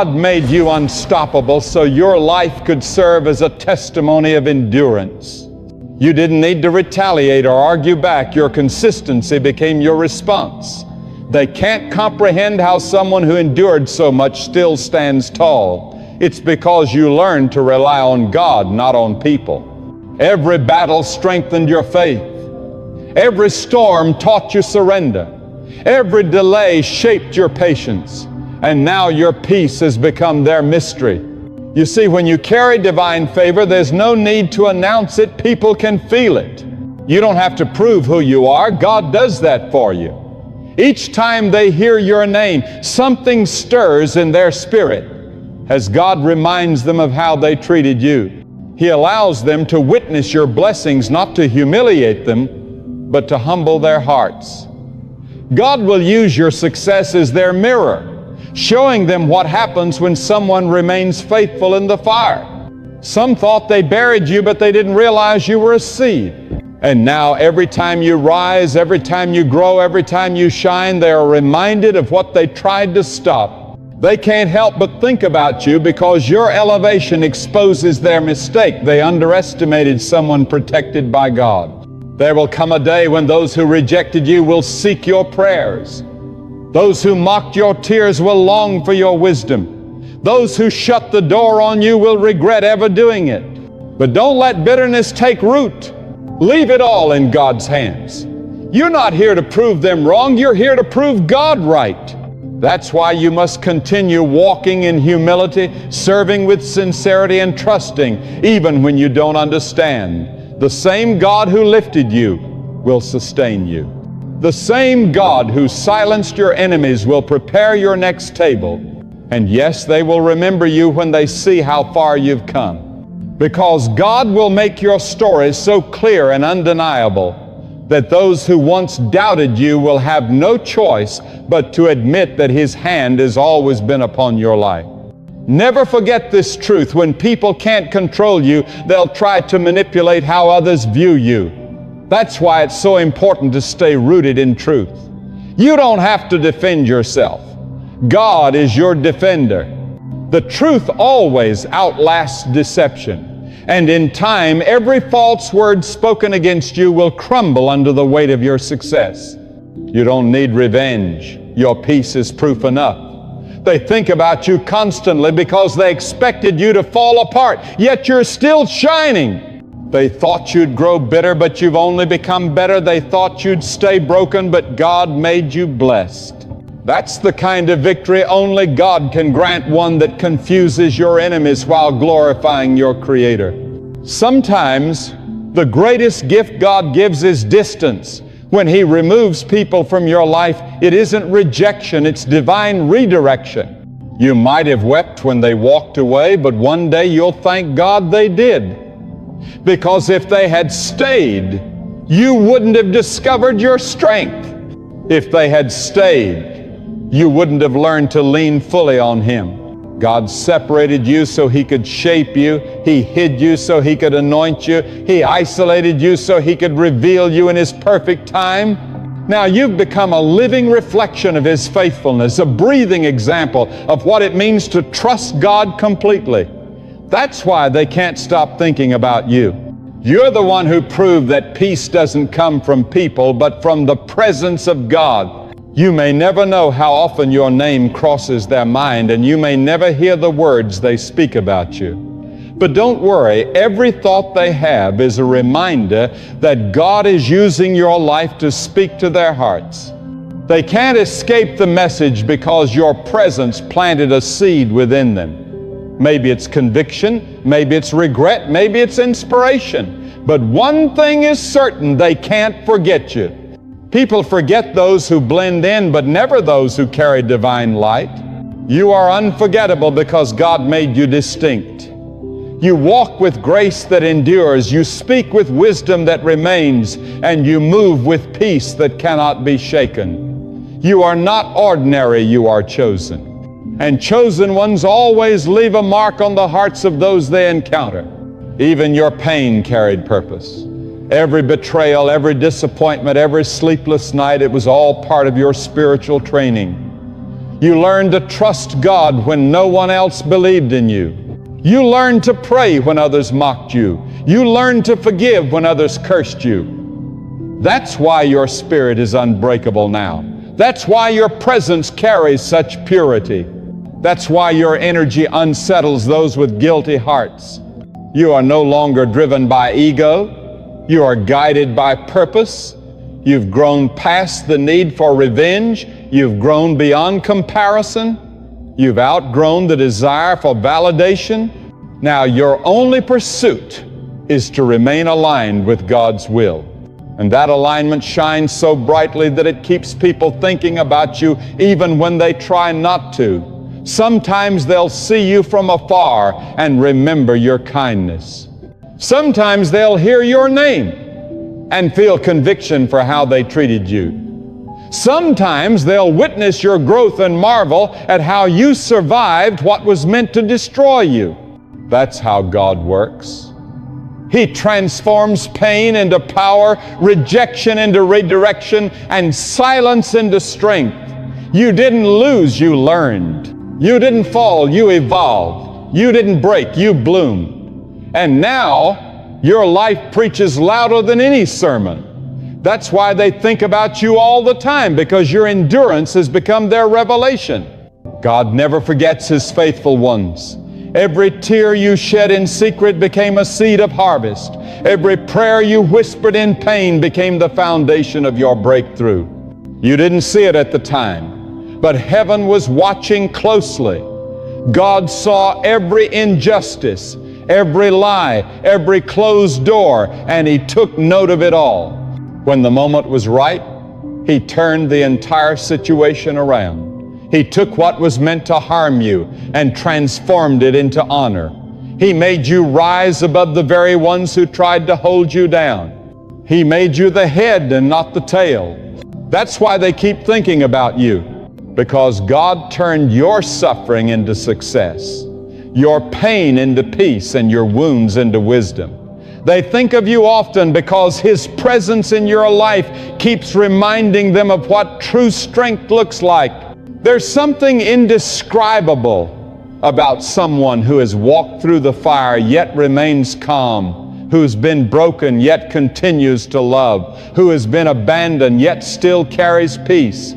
God made you unstoppable so your life could serve as a testimony of endurance. You didn't need to retaliate or argue back. Your consistency became your response. They can't comprehend how someone who endured so much still stands tall. It's because you learned to rely on God, not on people. Every battle strengthened your faith. Every storm taught you surrender. Every delay shaped your patience. And now your peace has become their mystery. You see, when you carry divine favor, there's no need to announce it. People can feel it. You don't have to prove who you are. God does that for you. Each time they hear your name, something stirs in their spirit as God reminds them of how they treated you. He allows them to witness your blessings, not to humiliate them, but to humble their hearts. God will use your success as their mirror, showing them what happens when someone remains faithful in the fire. Some thought they buried you, but they didn't realize you were a seed. And now every time you rise, every time you grow, every time you shine, they are reminded of what they tried to stop. They can't help but think about you because your elevation exposes their mistake. They underestimated someone protected by God. There will come a day when those who rejected you will seek your prayers. Those who mocked your tears will long for your wisdom. Those who shut the door on you will regret ever doing it. But don't let bitterness take root. Leave it all in God's hands. You're not here to prove them wrong. You're here to prove God right. That's why you must continue walking in humility, serving with sincerity, and trusting even when you don't understand. The same God who lifted you will sustain you. The same God who silenced your enemies will prepare your next table. And yes, they will remember you when they see how far you've come. Because God will make your story so clear and undeniable that those who once doubted you will have no choice but to admit that His hand has always been upon your life. Never forget this truth. When people can't control you, they'll try to manipulate how others view you. That's why it's so important to stay rooted in truth. You don't have to defend yourself. God is your defender. The truth always outlasts deception. And in time, every false word spoken against you will crumble under the weight of your success. You don't need revenge. Your peace is proof enough. They think about you constantly because they expected you to fall apart, yet you're still shining. They thought you'd grow bitter, but you've only become better. They thought you'd stay broken, but God made you blessed. That's the kind of victory only God can grant, one that confuses your enemies while glorifying your Creator. Sometimes the greatest gift God gives is distance. When He removes people from your life, it isn't rejection, it's divine redirection. You might have wept when they walked away, but one day you'll thank God they did. Because if they had stayed, you wouldn't have discovered your strength. If they had stayed, you wouldn't have learned to lean fully on Him. God separated you so He could shape you. He hid you so He could anoint you. He isolated you so He could reveal you in His perfect time. Now you've become a living reflection of His faithfulness, a breathing example of what it means to trust God completely. That's why they can't stop thinking about you. You're the one who proved that peace doesn't come from people, but from the presence of God. You may never know how often your name crosses their mind, and you may never hear the words they speak about you. But don't worry, every thought they have is a reminder that God is using your life to speak to their hearts. They can't escape the message because your presence planted a seed within them. Maybe it's conviction, maybe it's regret, maybe it's inspiration. But one thing is certain, they can't forget you. People forget those who blend in, but never those who carry divine light. You are unforgettable because God made you distinct. You walk with grace that endures, you speak with wisdom that remains, and you move with peace that cannot be shaken. You are not ordinary, you are chosen. And chosen ones always leave a mark on the hearts of those they encounter. Even your pain carried purpose. Every betrayal, every disappointment, every sleepless night, it was all part of your spiritual training. You learned to trust God when no one else believed in you. You learned to pray when others mocked you. You learned to forgive when others cursed you. That's why your spirit is unbreakable now. That's why your presence carries such purity. That's why your energy unsettles those with guilty hearts. You are no longer driven by ego. You are guided by purpose. You've grown past the need for revenge. You've grown beyond comparison. You've outgrown the desire for validation. Now your only pursuit is to remain aligned with God's will. And that alignment shines so brightly that it keeps people thinking about you even when they try not to. Sometimes they'll see you from afar and remember your kindness. Sometimes they'll hear your name and feel conviction for how they treated you. Sometimes they'll witness your growth and marvel at how you survived what was meant to destroy you. That's how God works. He transforms pain into power, rejection into redirection, and silence into strength. You didn't lose, you learned. You didn't fall, you evolved. You didn't break, you bloomed. And now, your life preaches louder than any sermon. That's why they think about you all the time, because your endurance has become their revelation. God never forgets His faithful ones. Every tear you shed in secret became a seed of harvest. Every prayer you whispered in pain became the foundation of your breakthrough. You didn't see it at the time, but heaven was watching closely. God saw every injustice, every lie, every closed door, and He took note of it all. When the moment was right, He turned the entire situation around. He took what was meant to harm you and transformed it into honor. He made you rise above the very ones who tried to hold you down. He made you the head and not the tail. That's why they keep thinking about you, because God turned your suffering into success, your pain into peace, and your wounds into wisdom. They think of you often because His presence in your life keeps reminding them of what true strength looks like. There's something indescribable about someone who has walked through the fire yet remains calm, who's been broken yet continues to love, who has been abandoned yet still carries peace.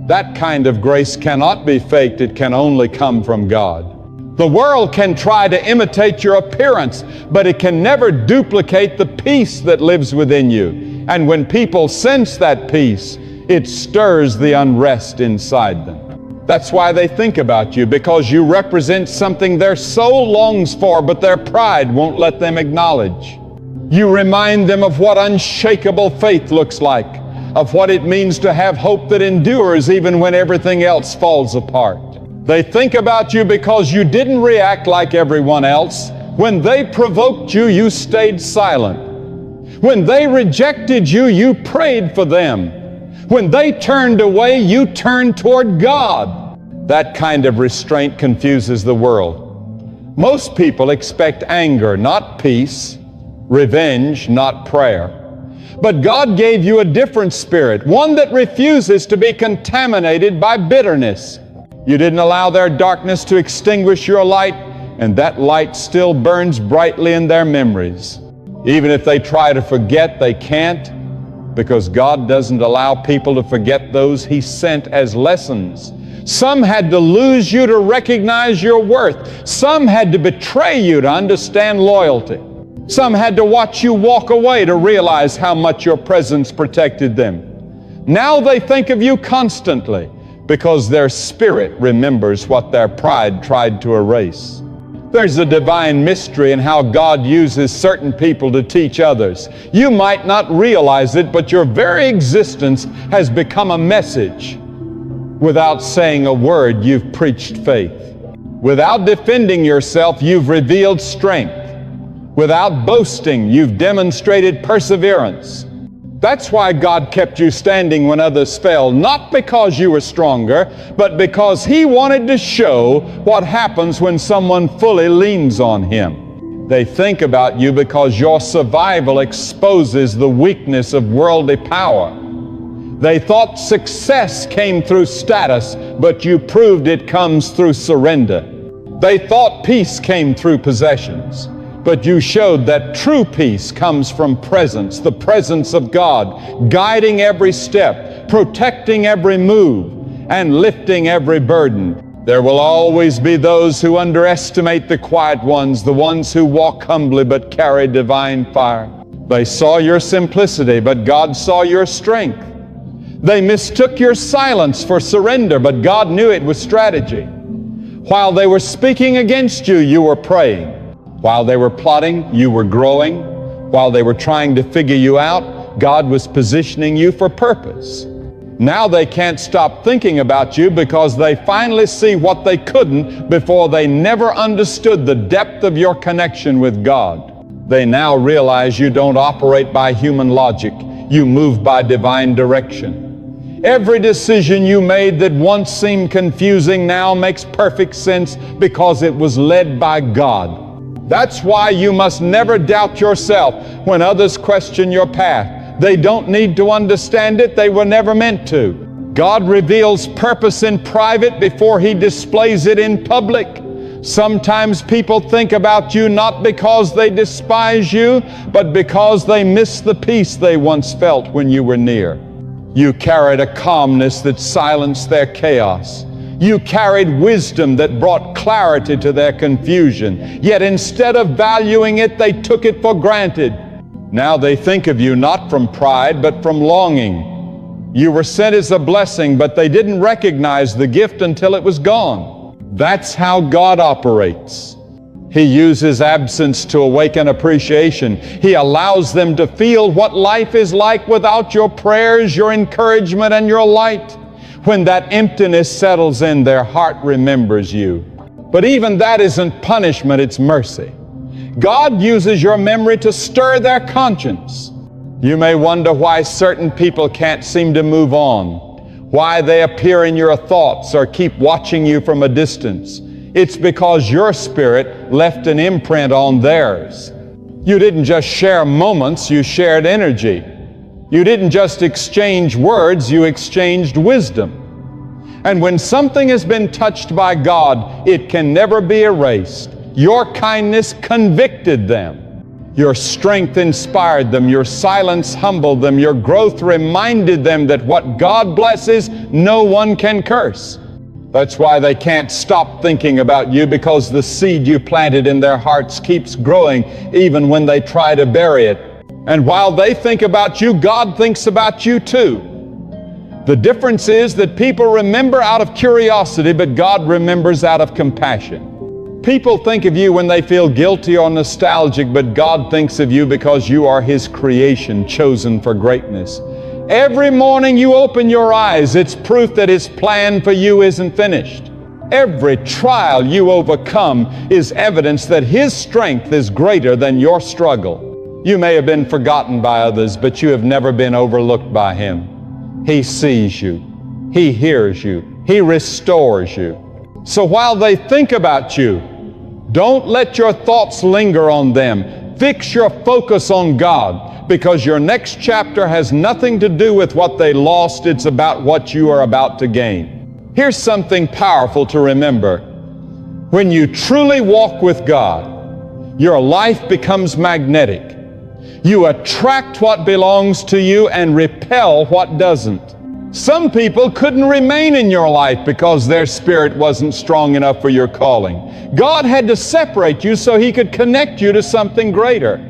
That kind of grace cannot be faked. It can only come from God. The world can try to imitate your appearance, but it can never duplicate the peace that lives within you. And when people sense that peace, it stirs the unrest inside them. That's why they think about you, because you represent something their soul longs for, but their pride won't let them acknowledge. You remind them of what unshakable faith looks like, of what it means to have hope that endures even when everything else falls apart. They think about you because you didn't react like everyone else. When they provoked you, you stayed silent. When they rejected you, you prayed for them. When they turned away, you turned toward God. That kind of restraint confuses the world. Most people expect anger, not peace, revenge, not prayer. But God gave you a different spirit, one that refuses to be contaminated by bitterness. You didn't allow their darkness to extinguish your light, and that light still burns brightly in their memories. Even if they try to forget, they can't, because God doesn't allow people to forget those He sent as lessons. Some had to lose you to recognize your worth. Some had to betray you to understand loyalty. Some had to watch you walk away to realize how much your presence protected them. Now they think of you constantly because their spirit remembers what their pride tried to erase. There's a divine mystery in how God uses certain people to teach others. You might not realize it, but your very existence has become a message. Without saying a word, you've preached faith. Without defending yourself, you've revealed strength. Without boasting, you've demonstrated perseverance. That's why God kept you standing when others fell, not because you were stronger, but because He wanted to show what happens when someone fully leans on Him. They think about you because your survival exposes the weakness of worldly power. They thought success came through status, but you proved it comes through surrender. They thought peace came through possessions, but you showed that true peace comes from presence, the presence of God, guiding every step, protecting every move, and lifting every burden. There will always be those who underestimate the quiet ones, the ones who walk humbly but carry divine fire. They saw your simplicity, but God saw your strength. They mistook your silence for surrender, but God knew it was strategy. While they were speaking against you, you were praying. While they were plotting, you were growing. While they were trying to figure you out, God was positioning you for purpose. Now they can't stop thinking about you because they finally see what they couldn't before. They never understood the depth of your connection with God. They now realize you don't operate by human logic. You move by divine direction. Every decision you made that once seemed confusing now makes perfect sense because it was led by God. That's why you must never doubt yourself when others question your path. They don't need to understand it. They were never meant to. God reveals purpose in private before He displays it in public. Sometimes people think about you not because they despise you, but because they miss the peace they once felt when you were near. You carried a calmness that silenced their chaos. You carried wisdom that brought clarity to their confusion. Yet instead of valuing it, they took it for granted. Now they think of you not from pride, but from longing. You were sent as a blessing, but they didn't recognize the gift until it was gone. That's how God operates. He uses absence to awaken appreciation. He allows them to feel what life is like without your prayers, your encouragement, and your light. When that emptiness settles in, their heart remembers you. But even that isn't punishment, it's mercy. God uses your memory to stir their conscience. You may wonder why certain people can't seem to move on, why they appear in your thoughts or keep watching you from a distance. It's because your spirit left an imprint on theirs. You didn't just share moments, you shared energy. You didn't just exchange words, you exchanged wisdom. And when something has been touched by God, it can never be erased. Your kindness convicted them. Your strength inspired them. Your silence humbled them. Your growth reminded them that what God blesses, no one can curse. That's why they can't stop thinking about you, because the seed you planted in their hearts keeps growing even when they try to bury it. And while they think about you, God thinks about you too. The difference is that people remember out of curiosity, but God remembers out of compassion. People think of you when they feel guilty or nostalgic, but God thinks of you because you are His creation, chosen for greatness. Every morning you open your eyes, it's proof that His plan for you isn't finished. Every trial you overcome is evidence that His strength is greater than your struggle. You may have been forgotten by others, but you have never been overlooked by Him. He sees you. He hears you. He restores you. So while they think about you, don't let your thoughts linger on them. Fix your focus on God, because your next chapter has nothing to do with what they lost. It's about what you are about to gain. Here's something powerful to remember. When you truly walk with God, your life becomes magnetic. You attract what belongs to you and repel what doesn't. Some people couldn't remain in your life because their spirit wasn't strong enough for your calling. God had to separate you so He could connect you to something greater.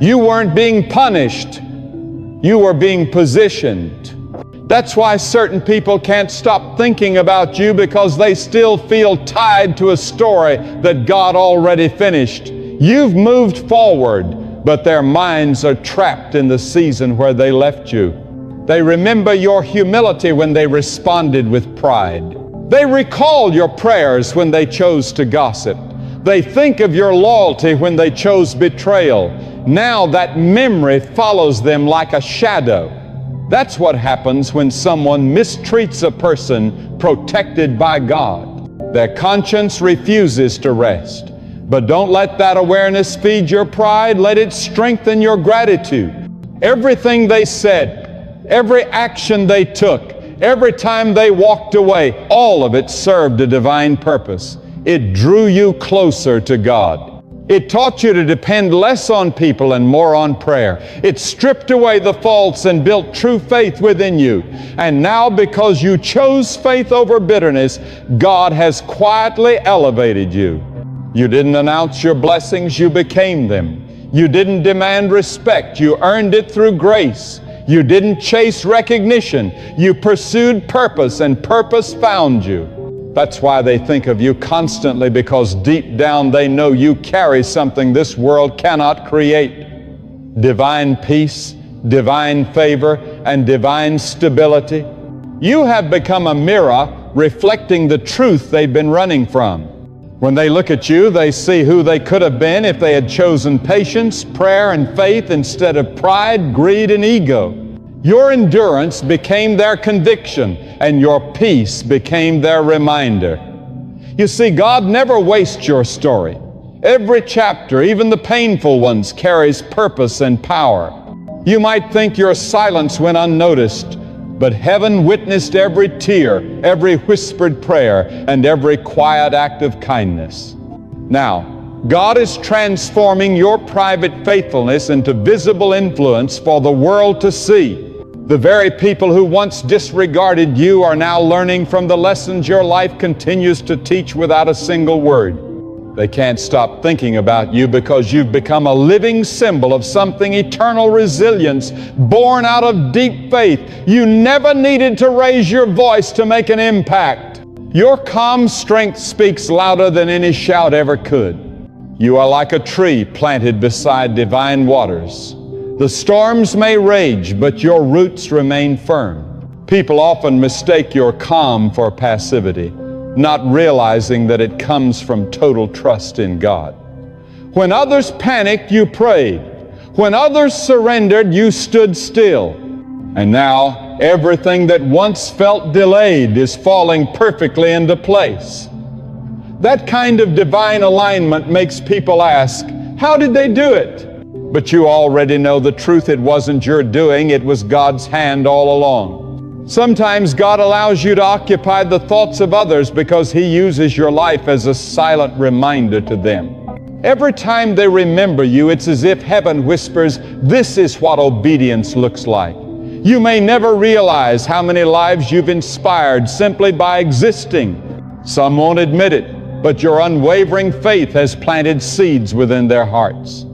You weren't being punished. You were being positioned. That's why certain people can't stop thinking about you, because they still feel tied to a story that God already finished. You've moved forward, but their minds are trapped in the season where they left you. They remember your humility when they responded with pride. They recall your prayers when they chose to gossip. They think of your loyalty when they chose betrayal. Now that memory follows them like a shadow. That's what happens when someone mistreats a person protected by God. Their conscience refuses to rest. But don't let that awareness feed your pride. Let it strengthen your gratitude. Everything they said every action they took, every time they walked away, all of it served a divine purpose. It drew you closer to God. It taught you to depend less on people and more on prayer. It stripped away the false and built true faith within you. And now, because you chose faith over bitterness, God has quietly elevated you. You didn't announce your blessings, you became them. You didn't demand respect, you earned it through grace. You didn't chase recognition, you pursued purpose, and purpose found you. That's why they think of you constantly, because deep down they know you carry something this world cannot create. Divine peace, divine favor, and divine stability. You have become a mirror reflecting the truth they've been running from. When they look at you, they see who they could have been if they had chosen patience, prayer, and faith instead of pride, greed, and ego. Your endurance became their conviction, and your peace became their reminder. You see, God never wastes your story. Every chapter, even the painful ones, carries purpose and power. You might think your silence went unnoticed, but heaven witnessed every tear, every whispered prayer, and every quiet act of kindness. Now, God is transforming your private faithfulness into visible influence for the world to see. The very people who once disregarded you are now learning from the lessons your life continues to teach without a single word. They can't stop thinking about you because you've become a living symbol of something eternal resilience, born out of deep faith. You never needed to raise your voice to make an impact. Your calm strength speaks louder than any shout ever could. You are like a tree planted beside divine waters. The storms may rage, but your roots remain firm. People often mistake your calm for passivity, not realizing that it comes from total trust in God. When others panicked, you prayed. When others surrendered, you stood still. And now, everything that once felt delayed is falling perfectly into place. That kind of divine alignment makes people ask, how did they do it? But you already know the truth. It wasn't your doing, it was God's hand all along. Sometimes God allows you to occupy the thoughts of others because He uses your life as a silent reminder to them. Every time they remember you, it's as if heaven whispers, this is what obedience looks like. You may never realize how many lives you've inspired simply by existing. Some won't admit it, but your unwavering faith has planted seeds within their hearts.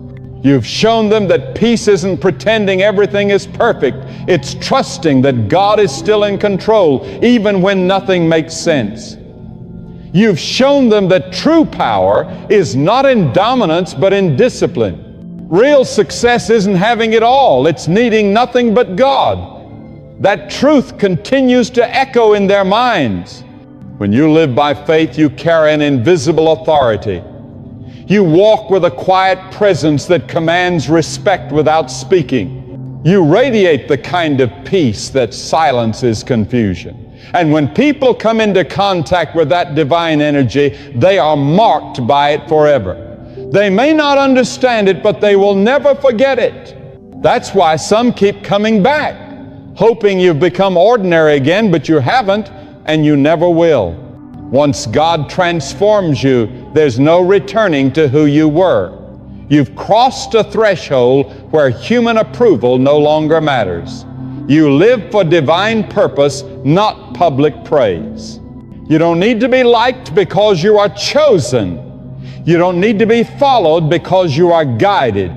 You've shown them that peace isn't pretending everything is perfect. It's trusting that God is still in control, even when nothing makes sense. You've shown them that true power is not in dominance, but in discipline. Real success isn't having it all. It's needing nothing but God. That truth continues to echo in their minds. When you live by faith, you carry an invisible authority. You walk with a quiet presence that commands respect without speaking. You radiate the kind of peace that silences confusion. And when people come into contact with that divine energy, they are marked by it forever. They may not understand it, but they will never forget it. That's why some keep coming back, hoping you've become ordinary again, but you haven't, and you never will. Once God transforms you, there's no returning to who you were. You've crossed a threshold where human approval no longer matters. You live for divine purpose, not public praise. You don't need to be liked because you are chosen. You don't need to be followed because you are guided.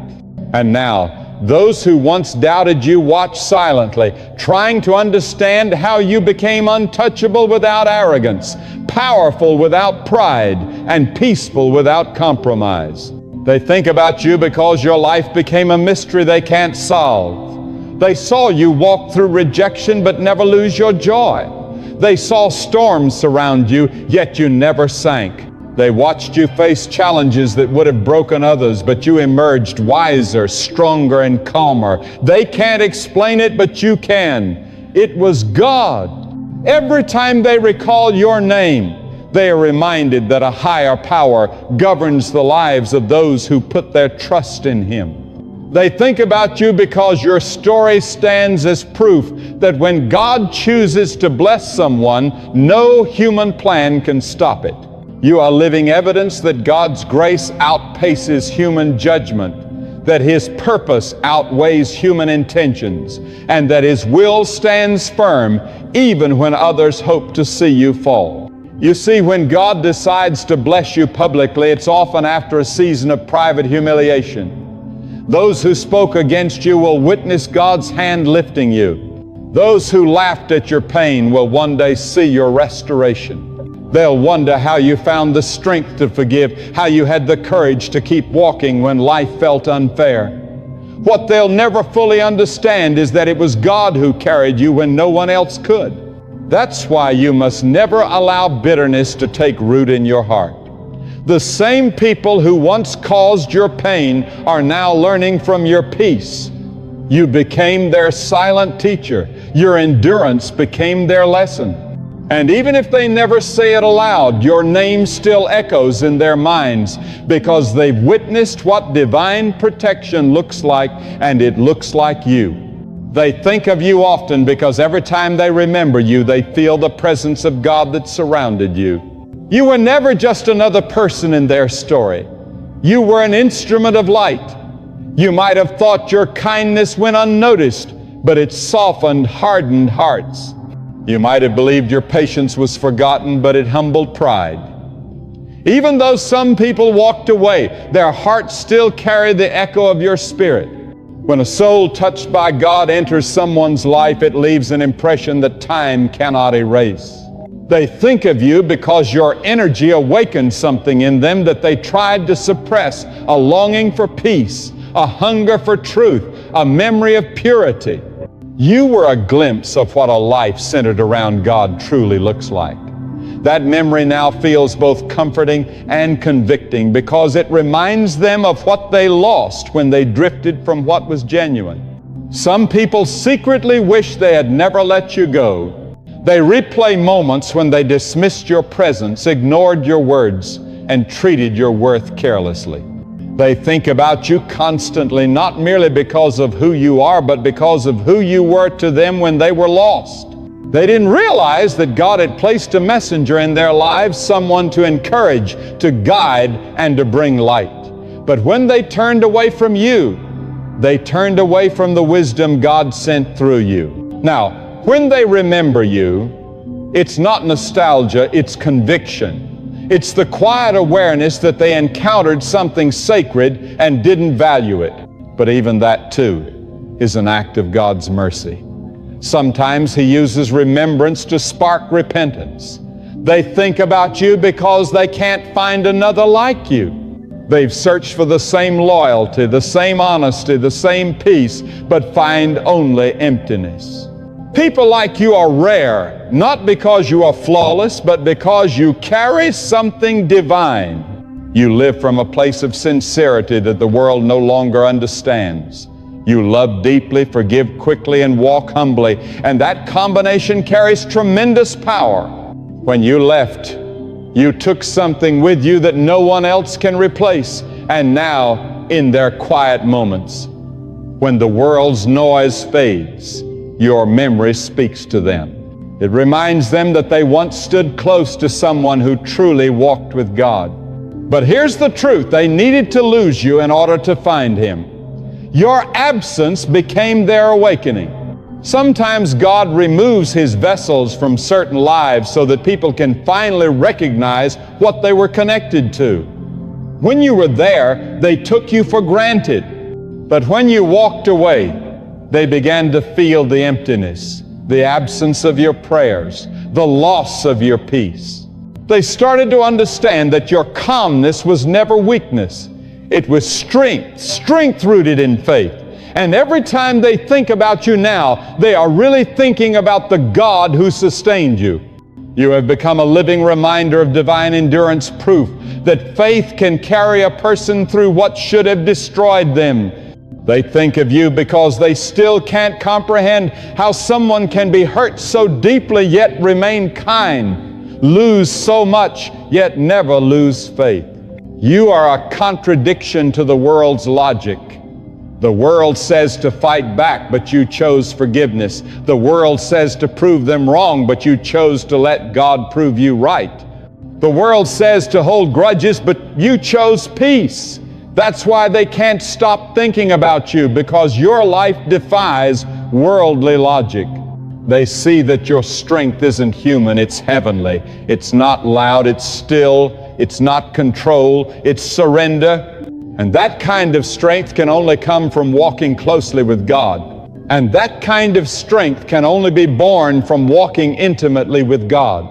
And now, those who once doubted you watch silently, trying to understand how you became untouchable without arrogance, powerful without pride, and peaceful without compromise. They think about you because your life became a mystery they can't solve. They saw you walk through rejection but never lose your joy. They saw storms surround you, yet you never sank. They watched you face challenges that would have broken others, but you emerged wiser, stronger, and calmer. They can't explain it, but you can. It was God. Every time they recall your name, they are reminded that a higher power governs the lives of those who put their trust in Him. They think about you because your story stands as proof that when God chooses to bless someone, no human plan can stop it. You are living evidence that God's grace outpaces human judgment, that His purpose outweighs human intentions, and that His will stands firm even when others hope to see you fall. You see, when God decides to bless you publicly, it's often after a season of private humiliation. Those who spoke against you will witness God's hand lifting you. Those who laughed at your pain will one day see your restoration. They'll wonder how you found the strength to forgive, how you had the courage to keep walking when life felt unfair. What they'll never fully understand is that it was God who carried you when no one else could. That's why you must never allow bitterness to take root in your heart. The same people who once caused your pain are now learning from your peace. You became their silent teacher. Your endurance became their lesson. And even if they never say it aloud, your name still echoes in their minds because they've witnessed what divine protection looks like, and it looks like you. They think of you often because every time they remember you, they feel the presence of God that surrounded you. You were never just another person in their story. You were an instrument of light. You might have thought your kindness went unnoticed, but it softened hardened hearts. You might have believed your patience was forgotten, but it humbled pride. Even though some people walked away, their hearts still carry the echo of your spirit. When a soul touched by God enters someone's life, it leaves an impression that time cannot erase. They think of you because your energy awakened something in them that they tried to suppress, a longing for peace, a hunger for truth, a memory of purity. You were a glimpse of what a life centered around God truly looks like. That memory now feels both comforting and convicting because it reminds them of what they lost when they drifted from what was genuine. Some people secretly wish they had never let you go. They replay moments when they dismissed your presence, ignored your words, and treated your worth carelessly. They think about you constantly, not merely because of who you are, but because of who you were to them when they were lost. They didn't realize that God had placed a messenger in their lives, someone to encourage, to guide, and to bring light. But when they turned away from you, they turned away from the wisdom God sent through you. Now, when they remember you, it's not nostalgia, it's conviction. It's the quiet awareness that they encountered something sacred and didn't value it. But even that, too, is an act of God's mercy. Sometimes He uses remembrance to spark repentance. They think about you because they can't find another like you. They've searched for the same loyalty, the same honesty, the same peace, but find only emptiness. People like you are rare, not because you are flawless, but because you carry something divine. You live from a place of sincerity that the world no longer understands. You love deeply, forgive quickly, and walk humbly, and that combination carries tremendous power. When you left, you took something with you that no one else can replace, and now, in their quiet moments, when the world's noise fades, your memory speaks to them. It reminds them that they once stood close to someone who truly walked with God. But here's the truth: they needed to lose you in order to find Him. Your absence became their awakening. Sometimes God removes His vessels from certain lives so that people can finally recognize what they were connected to. When you were there, they took you for granted. But when you walked away, they began to feel the emptiness, the absence of your prayers, the loss of your peace. They started to understand that your calmness was never weakness. It was strength rooted in faith. And every time they think about you now, they are really thinking about the God who sustained you. You have become a living reminder of divine endurance, proof that faith can carry a person through what should have destroyed them. They think of you because they still can't comprehend how someone can be hurt so deeply yet remain kind, lose so much yet never lose faith. You are a contradiction to the world's logic. The world says to fight back, but you chose forgiveness. The world says to prove them wrong, but you chose to let God prove you right. The world says to hold grudges, but you chose peace. That's why they can't stop thinking about you, because your life defies worldly logic. They see that your strength isn't human, it's heavenly. It's not loud, it's still. It's not control, it's surrender. And that kind of strength can only come from walking closely with God. And that kind of strength can only be born from walking intimately with God.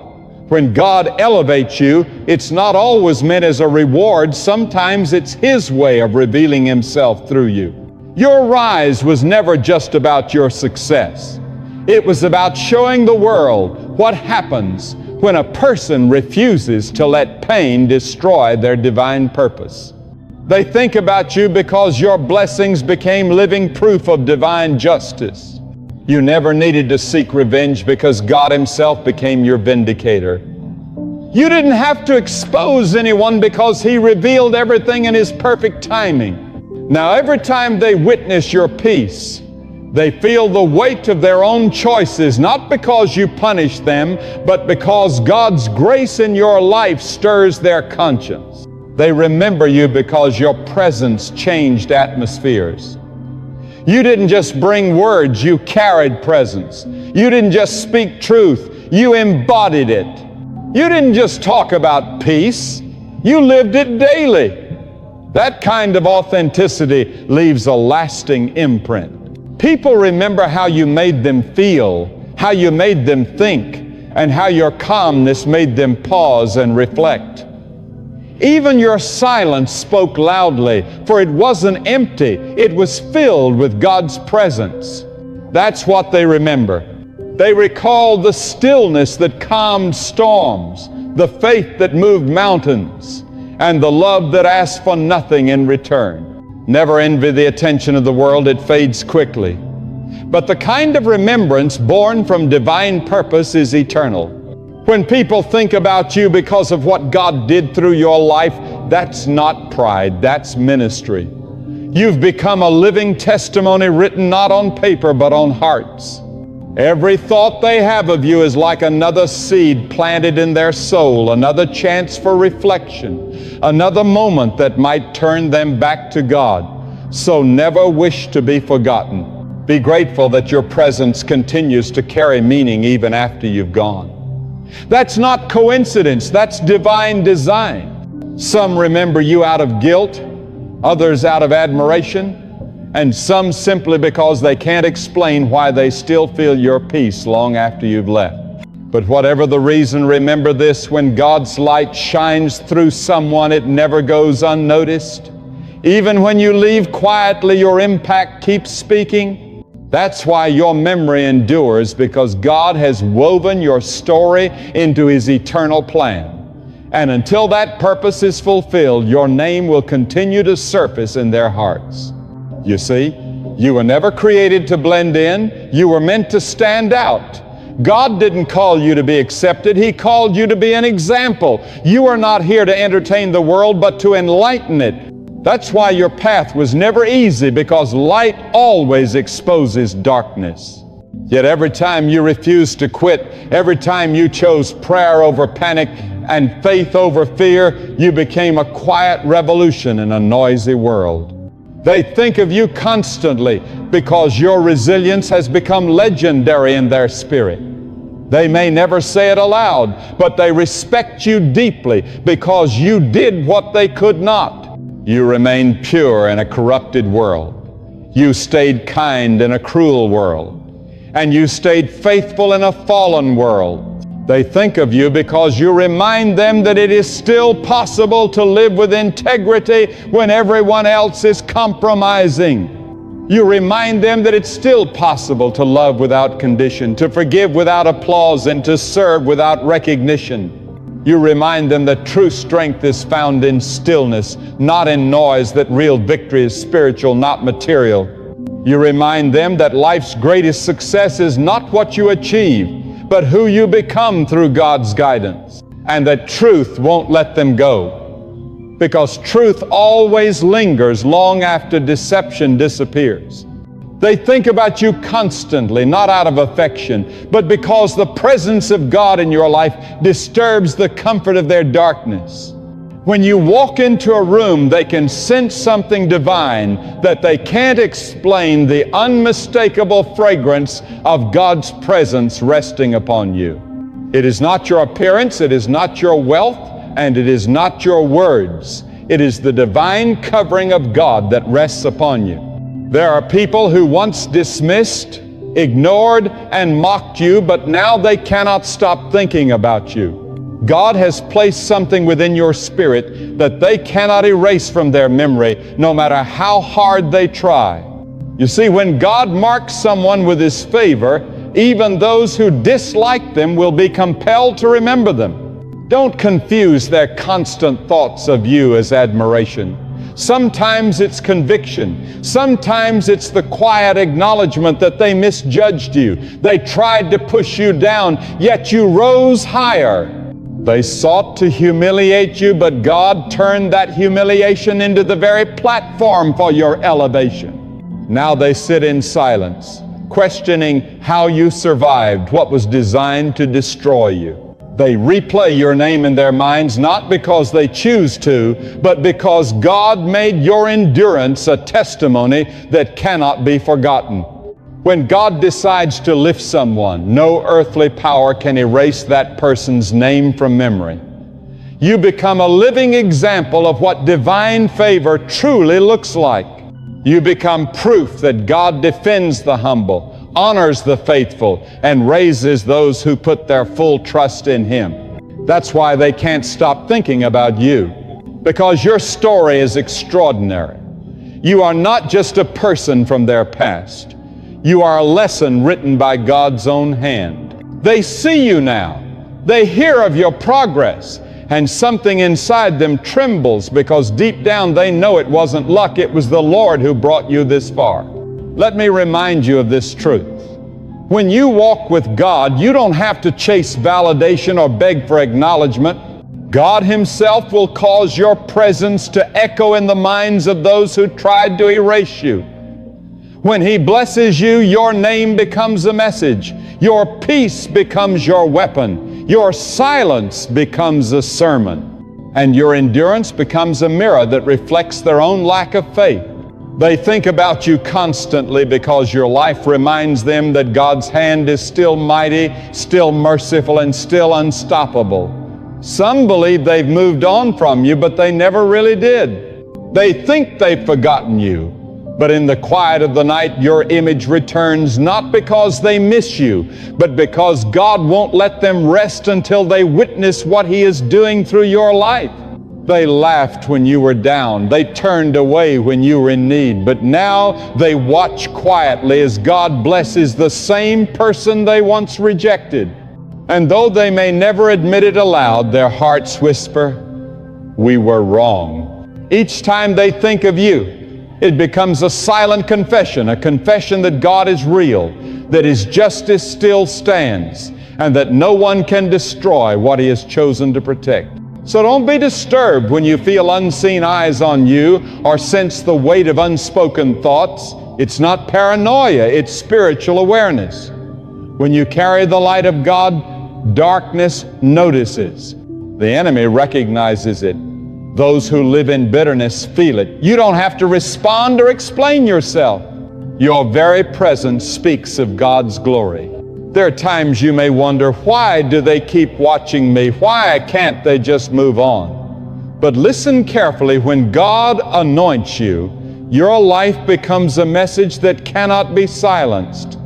When God elevates you, it's not always meant as a reward. Sometimes it's His way of revealing Himself through you. Your rise was never just about your success. It was about showing the world what happens when a person refuses to let pain destroy their divine purpose. They think about you because your blessings became living proof of divine justice. You never needed to seek revenge because God Himself became your vindicator. You didn't have to expose anyone because He revealed everything in His perfect timing. Now, every time they witness your peace, they feel the weight of their own choices, not because you punish them, but because God's grace in your life stirs their conscience. They remember you because your presence changed atmospheres. You didn't just bring words, you carried presence. You didn't just speak truth, you embodied it. You didn't just talk about peace, you lived it daily. That kind of authenticity leaves a lasting imprint. People remember how you made them feel, how you made them think, and how your calmness made them pause and reflect. Even your silence spoke loudly, for it wasn't empty, it was filled with God's presence. That's what they remember. They recall the stillness that calmed storms, the faith that moved mountains, and the love that asked for nothing in return. Never envy the attention of the world, it fades quickly. But the kind of remembrance born from divine purpose is eternal. When people think about you because of what God did through your life, that's not pride, that's ministry. You've become a living testimony written not on paper but on hearts. Every thought they have of you is like another seed planted in their soul, another chance for reflection, another moment that might turn them back to God. So never wish to be forgotten. Be grateful that your presence continues to carry meaning even after you've gone. That's not coincidence, that's divine design. Some remember you out of guilt, others out of admiration, and some simply because they can't explain why they still feel your peace long after you've left. But whatever the reason, remember this: when God's light shines through someone, it never goes unnoticed. Even when you leave quietly, your impact keeps speaking. That's why your memory endures, because God has woven your story into His eternal plan. And until that purpose is fulfilled, your name will continue to surface in their hearts. You see, you were never created to blend in. You were meant to stand out. God didn't call you to be accepted. He called you to be an example. You are not here to entertain the world, but to enlighten it. That's why your path was never easy, because light always exposes darkness. Yet every time you refused to quit, every time you chose prayer over panic and faith over fear, you became a quiet revolution in a noisy world. They think of you constantly because your resilience has become legendary in their spirit. They may never say it aloud, but they respect you deeply because you did what they could not. You remained pure in a corrupted world. You stayed kind in a cruel world. And you stayed faithful in a fallen world. They think of you because you remind them that it is still possible to live with integrity when everyone else is compromising. You remind them that it's still possible to love without condition, to forgive without applause, and to serve without recognition. You remind them that true strength is found in stillness, not in noise, that real victory is spiritual, not material. You remind them that life's greatest success is not what you achieve, but who you become through God's guidance, and that truth won't let them go. because truth always lingers long after deception disappears. They think about you constantly, not out of affection, but because the presence of God in your life disturbs the comfort of their darkness. When you walk into a room, they can sense something divine that they can't explain, the unmistakable fragrance of God's presence resting upon you. It is not your appearance, it is not your wealth, and it is not your words. It is the divine covering of God that rests upon you. There are people who once dismissed, ignored, and mocked you, but now they cannot stop thinking about you. God has placed something within your spirit that they cannot erase from their memory, no matter how hard they try. You see, when God marks someone with His favor, even those who dislike them will be compelled to remember them. Don't confuse their constant thoughts of you as admiration. Sometimes it's conviction. Sometimes it's the quiet acknowledgement that they misjudged you. They tried to push you down, yet you rose higher. They sought to humiliate you, but God turned that humiliation into the very platform for your elevation. Now they sit in silence, questioning how you survived what was designed to destroy you. They replay your name in their minds not because they choose to, but because God made your endurance a testimony that cannot be forgotten. When God decides to lift someone, no earthly power can erase that person's name from memory. You become a living example of what divine favor truly looks like. You become proof that God defends the humble, honors the faithful, and raises those who put their full trust in Him. That's why they can't stop thinking about you, because your story is extraordinary. You are not just a person from their past. You are a lesson written by God's own hand. They see you now. They hear of your progress, and something inside them trembles because deep down they know it wasn't luck, it was the Lord who brought you this far. Let me remind you of this truth. When you walk with God, you don't have to chase validation or beg for acknowledgement. God Himself will cause your presence to echo in the minds of those who tried to erase you. When He blesses you, your name becomes a message. Your peace becomes your weapon. Your silence becomes a sermon. And your endurance becomes a mirror that reflects their own lack of faith. They think about you constantly because your life reminds them that God's hand is still mighty, still merciful, and still unstoppable. Some believe they've moved on from you, but they never really did. They think they've forgotten you. But in the quiet of the night, your image returns not because they miss you, but because God won't let them rest until they witness what He is doing through your life. They laughed when you were down. They turned away when you were in need. But now they watch quietly as God blesses the same person they once rejected. And though they may never admit it aloud, their hearts whisper, "We were wrong." Each time they think of you, it becomes a silent confession, a confession that God is real, that His justice still stands, and that no one can destroy what He has chosen to protect. So don't be disturbed when you feel unseen eyes on you or sense the weight of unspoken thoughts. It's not paranoia, it's spiritual awareness. When you carry the light of God, darkness notices. The enemy recognizes it. Those who live in bitterness feel it. You don't have to respond or explain yourself. Your very presence speaks of God's glory. There are times you may wonder, why do they keep watching me? Why can't they just move on? But listen carefully. When God anoints you, your life becomes a message that cannot be silenced.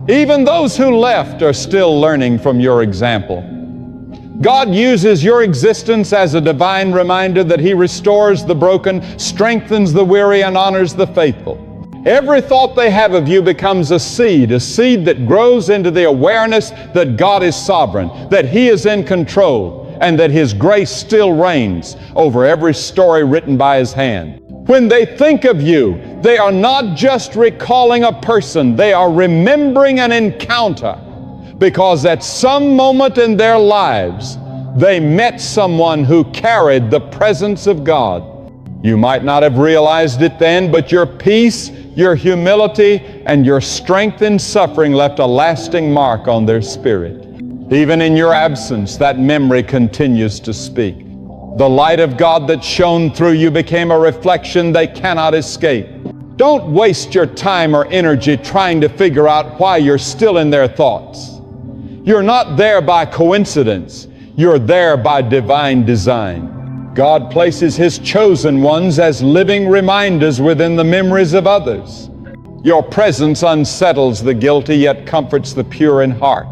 Even those who left are still learning from your example. God uses your existence as a divine reminder that He restores the broken, strengthens the weary, and honors the faithful. Every thought they have of you becomes a seed that grows into the awareness that God is sovereign, that He is in control, and that His grace still reigns over every story written by His hand. When they think of you, they are not just recalling a person, they are remembering an encounter. Because at some moment in their lives, They met someone who carried the presence of God. You might not have realized it then, but your peace, your humility, and your strength in suffering left a lasting mark on their spirit. Even in your absence, that memory continues to speak. The light of God that shone through you became a reflection they cannot escape. Don't waste your time or energy trying to figure out why you're still in their thoughts. You're not there by coincidence. You're there by divine design. God places His chosen ones as living reminders within the memories of others. Your presence unsettles the guilty, yet comforts the pure in heart.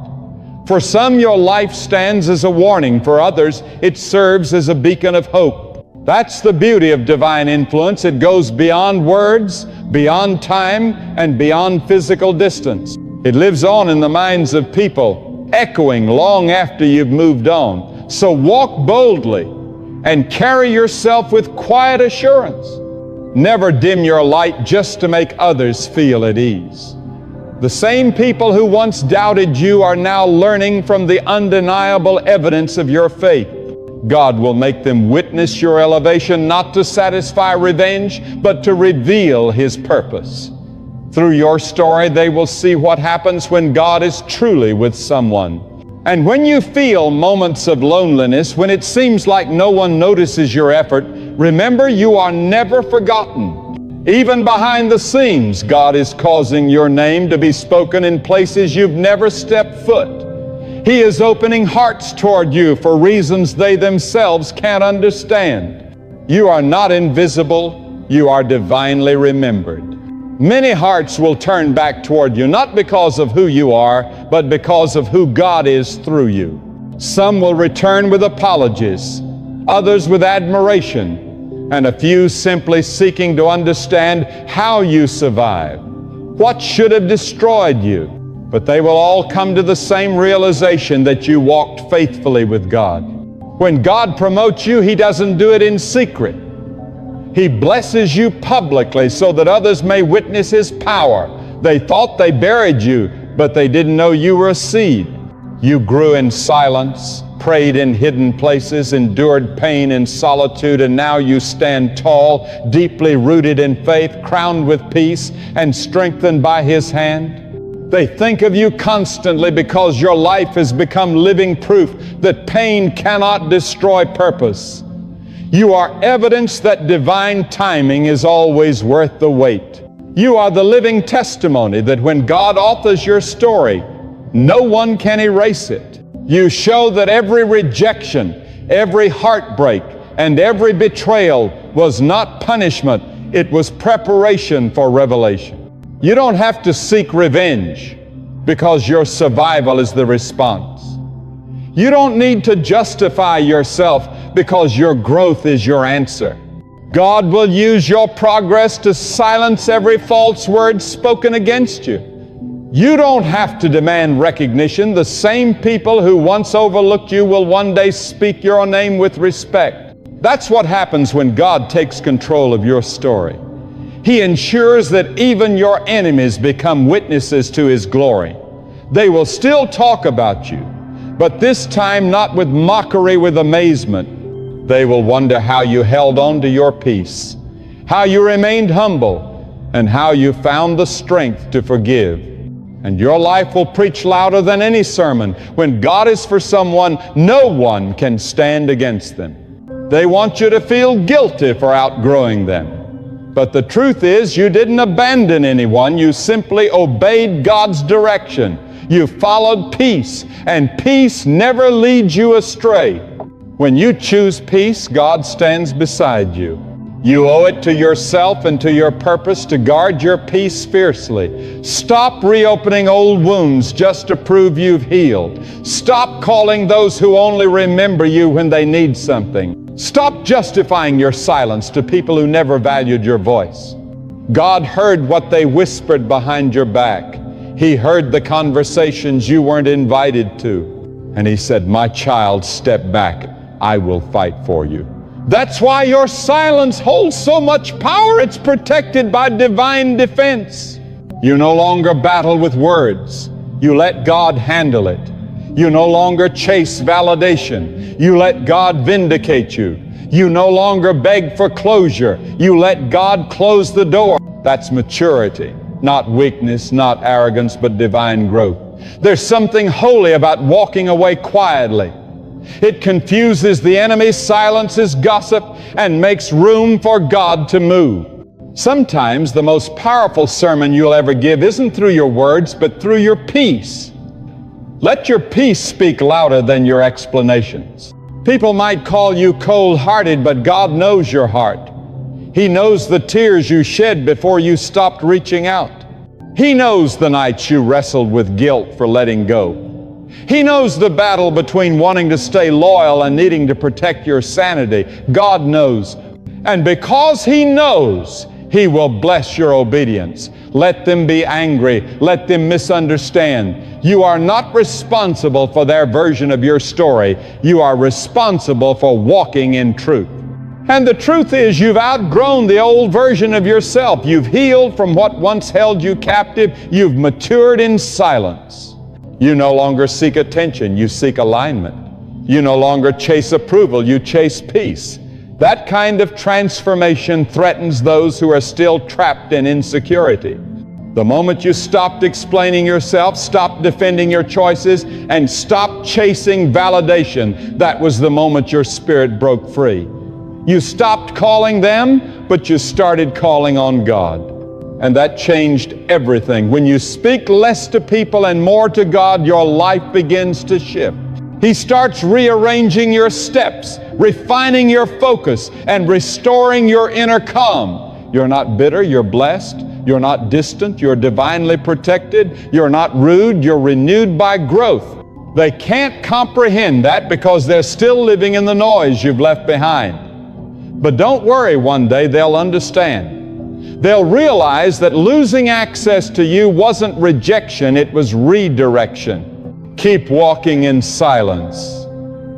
For some, your life stands as a warning. For others, it serves as a beacon of hope. That's the beauty of divine influence. It goes beyond words, beyond time, and beyond physical distance. It lives on in the minds of people, echoing long after you've moved on. So walk boldly and carry yourself with quiet assurance. Never dim your light just to make others feel at ease. The same people who once doubted you are now learning from the undeniable evidence of your faith. God will make them witness your elevation, not to satisfy revenge, but to reveal His purpose. Through your story, they will see what happens when God is truly with someone. And when you feel moments of loneliness, when it seems like no one notices your effort, remember you are never forgotten. Even behind the scenes, God is causing your name to be spoken in places you've never stepped foot. He is opening hearts toward you for reasons they themselves can't understand. You are not invisible, you are divinely remembered. Many hearts will turn back toward you, not because of who you are, but because of who God is through you. Some will return with apologies, others with admiration, and a few simply seeking to understand how you survived, what should have destroyed you. But they will all come to the same realization that you walked faithfully with God. When God promotes you, He doesn't do it in secret. He blesses you publicly so that others may witness His power. They thought they buried you, but they didn't know you were a seed. You grew in silence, prayed in hidden places, endured pain in solitude, and now you stand tall, deeply rooted in faith, crowned with peace, and strengthened by His hand. They think of you constantly because your life has become living proof that pain cannot destroy purpose. You are evidence that divine timing is always worth the wait. You are the living testimony that when God authors your story, no one can erase it. You show that every rejection, every heartbreak, and every betrayal was not punishment, it was preparation for revelation. You don't have to seek revenge because your survival is the response. You don't need to justify yourself because your growth is your answer. God will use your progress to silence every false word spoken against you. You don't have to demand recognition. The same people who once overlooked you will one day speak your name with respect. That's what happens when God takes control of your story. He ensures that even your enemies become witnesses to His glory. They will still talk about you, but this time not with mockery, with amazement. They will wonder how you held on to your peace, how you remained humble, and how you found the strength to forgive. And your life will preach louder than any sermon. When God is for someone, no one can stand against them. They want you to feel guilty for outgrowing them. But the truth is, you didn't abandon anyone. You simply obeyed God's direction. You followed peace, and peace never leads you astray. When you choose peace, God stands beside you. You owe it to yourself and to your purpose to guard your peace fiercely. Stop reopening old wounds just to prove you've healed. Stop calling those who only remember you when they need something. Stop justifying your silence to people who never valued your voice. God heard what they whispered behind your back. He heard the conversations you weren't invited to. And He said, "My child, step back. I will fight for you." That's why your silence holds so much power. It's protected by divine defense. You no longer battle with words. You let God handle it. You no longer chase validation. You let God vindicate you. You no longer beg for closure. You let God close the door. That's maturity, not weakness, not arrogance, but divine growth. There's something holy about walking away quietly. It confuses the enemy, silences gossip, and makes room for God to move. Sometimes the most powerful sermon you'll ever give isn't through your words, but through your peace. Let your peace speak louder than your explanations. People might call you cold-hearted, but God knows your heart. He knows the tears you shed before you stopped reaching out. He knows the nights you wrestled with guilt for letting go. He knows the battle between wanting to stay loyal and needing to protect your sanity. God knows. And because He knows, He will bless your obedience. Let them be angry. Let them misunderstand. You are not responsible for their version of your story. You are responsible for walking in truth. And the truth is, you've outgrown the old version of yourself. You've healed from what once held you captive. You've matured in silence. You no longer seek attention. You seek alignment. You no longer chase approval. You chase peace. That kind of transformation threatens those who are still trapped in insecurity. The moment you stopped explaining yourself, stopped defending your choices, and stopped chasing validation, that was the moment your spirit broke free. You stopped calling them, but you started calling on God. And that changed everything. When you speak less to people and more to God, your life begins to shift. He starts rearranging your steps, refining your focus, and restoring your inner calm. You're not bitter, you're blessed. You're not distant, you're divinely protected. You're not rude, you're renewed by growth. They can't comprehend that because they're still living in the noise you've left behind. But don't worry, one day they'll understand. They'll realize that losing access to you wasn't rejection, it was redirection. Keep walking in silence.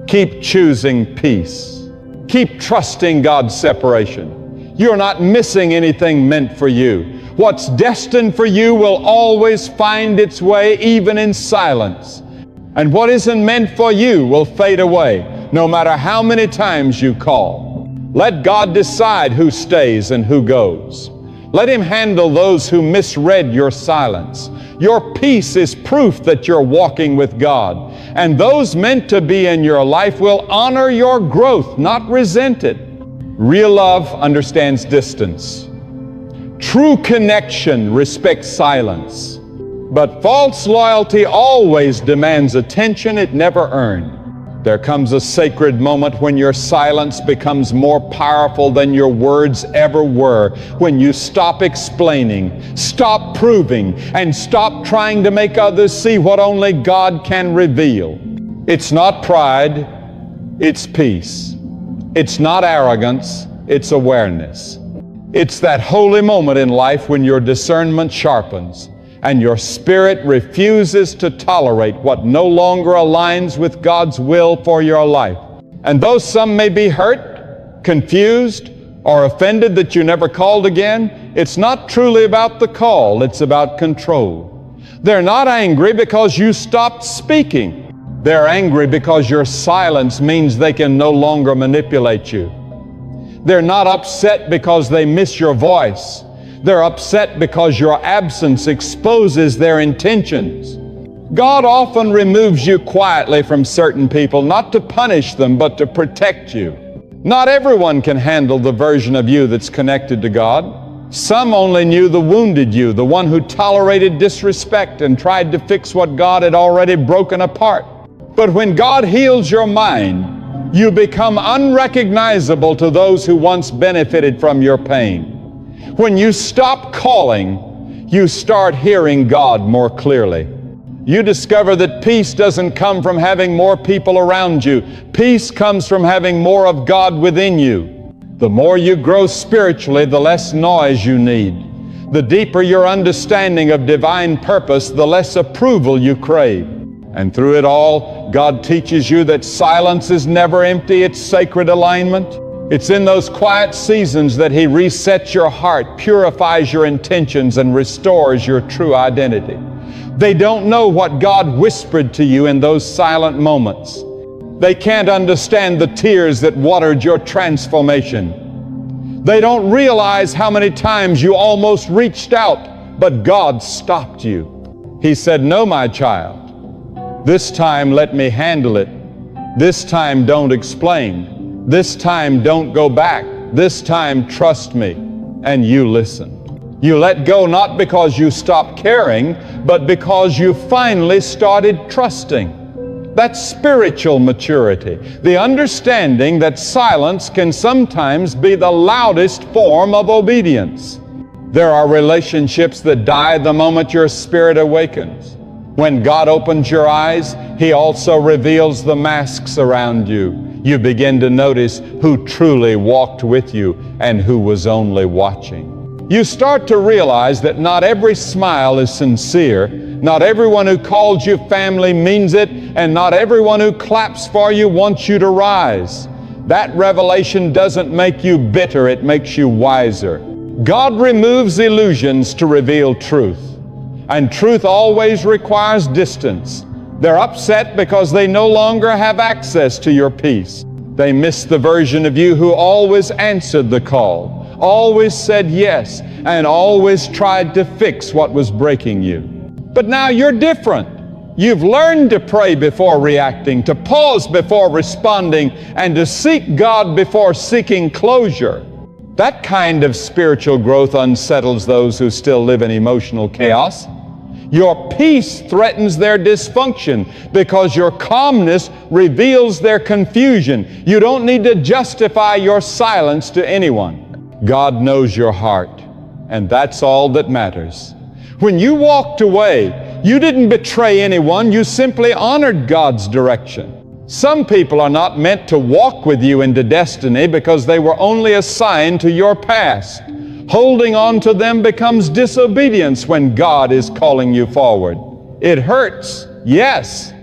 Keep choosing peace. Keep trusting God's separation. You're not missing anything meant for you. What's destined for you will always find its way, even in silence. And what isn't meant for you will fade away, no matter how many times you call. Let God decide who stays and who goes. Let Him handle those who misread your silence. Your peace is proof that you're walking with God. And those meant to be in your life will honor your growth, not resent it. Real love understands distance. True connection respects silence. But false loyalty always demands attention it never earned. There comes a sacred moment when your silence becomes more powerful than your words ever were, when you stop explaining, stop proving, and stop trying to make others see what only God can reveal. It's not pride, it's peace. It's not arrogance, it's awareness. It's that holy moment in life when your discernment sharpens and your spirit refuses to tolerate what no longer aligns with God's will for your life. And though some may be hurt, confused, or offended that you never called again, it's not truly about the call, it's about control. They're not angry because you stopped speaking. They're angry because your silence means they can no longer manipulate you. They're not upset because they miss your voice. They're upset because your absence exposes their intentions. God often removes you quietly from certain people, not to punish them, but to protect you. Not everyone can handle the version of you that's connected to God. Some only knew the wounded you, the one who tolerated disrespect and tried to fix what God had already broken apart. But when God heals your mind, you become unrecognizable to those who once benefited from your pain. When you stop calling, you start hearing God more clearly. You discover that peace doesn't come from having more people around you. Peace comes from having more of God within you. The more you grow spiritually, the less noise you need. The deeper your understanding of divine purpose, the less approval you crave. And through it all, God teaches you that silence is never empty, it's sacred alignment. It's in those quiet seasons that He resets your heart, purifies your intentions, and restores your true identity. They don't know what God whispered to you in those silent moments. They can't understand the tears that watered your transformation. They don't realize how many times you almost reached out, but God stopped you. He said, "No, my child. This time let me handle it. This time don't explain. This time don't go back. This time trust me." And you listen. You let go not because you stopped caring, but because you finally started trusting. That's spiritual maturity. The understanding that silence can sometimes be the loudest form of obedience. There are relationships that die the moment your spirit awakens. When God opens your eyes, He also reveals the masks around you. You begin to notice who truly walked with you and who was only watching. You start to realize that not every smile is sincere, not everyone who calls you family means it, and not everyone who claps for you wants you to rise. That revelation doesn't make you bitter, it makes you wiser. God removes illusions to reveal truth, and truth always requires distance. They're upset because they no longer have access to your peace. They miss the version of you who always answered the call, always said yes, and always tried to fix what was breaking you. But now you're different. You've learned to pray before reacting, to pause before responding, and to seek God before seeking closure. That kind of spiritual growth unsettles those who still live in emotional chaos. Your peace threatens their dysfunction because your calmness reveals their confusion. You don't need to justify your silence to anyone. God knows your heart, and that's all that matters. When you walked away, you didn't betray anyone, you simply honored God's direction. Some people are not meant to walk with you into destiny because they were only assigned to your past. Holding on to them becomes disobedience when God is calling you forward. It hurts, yes.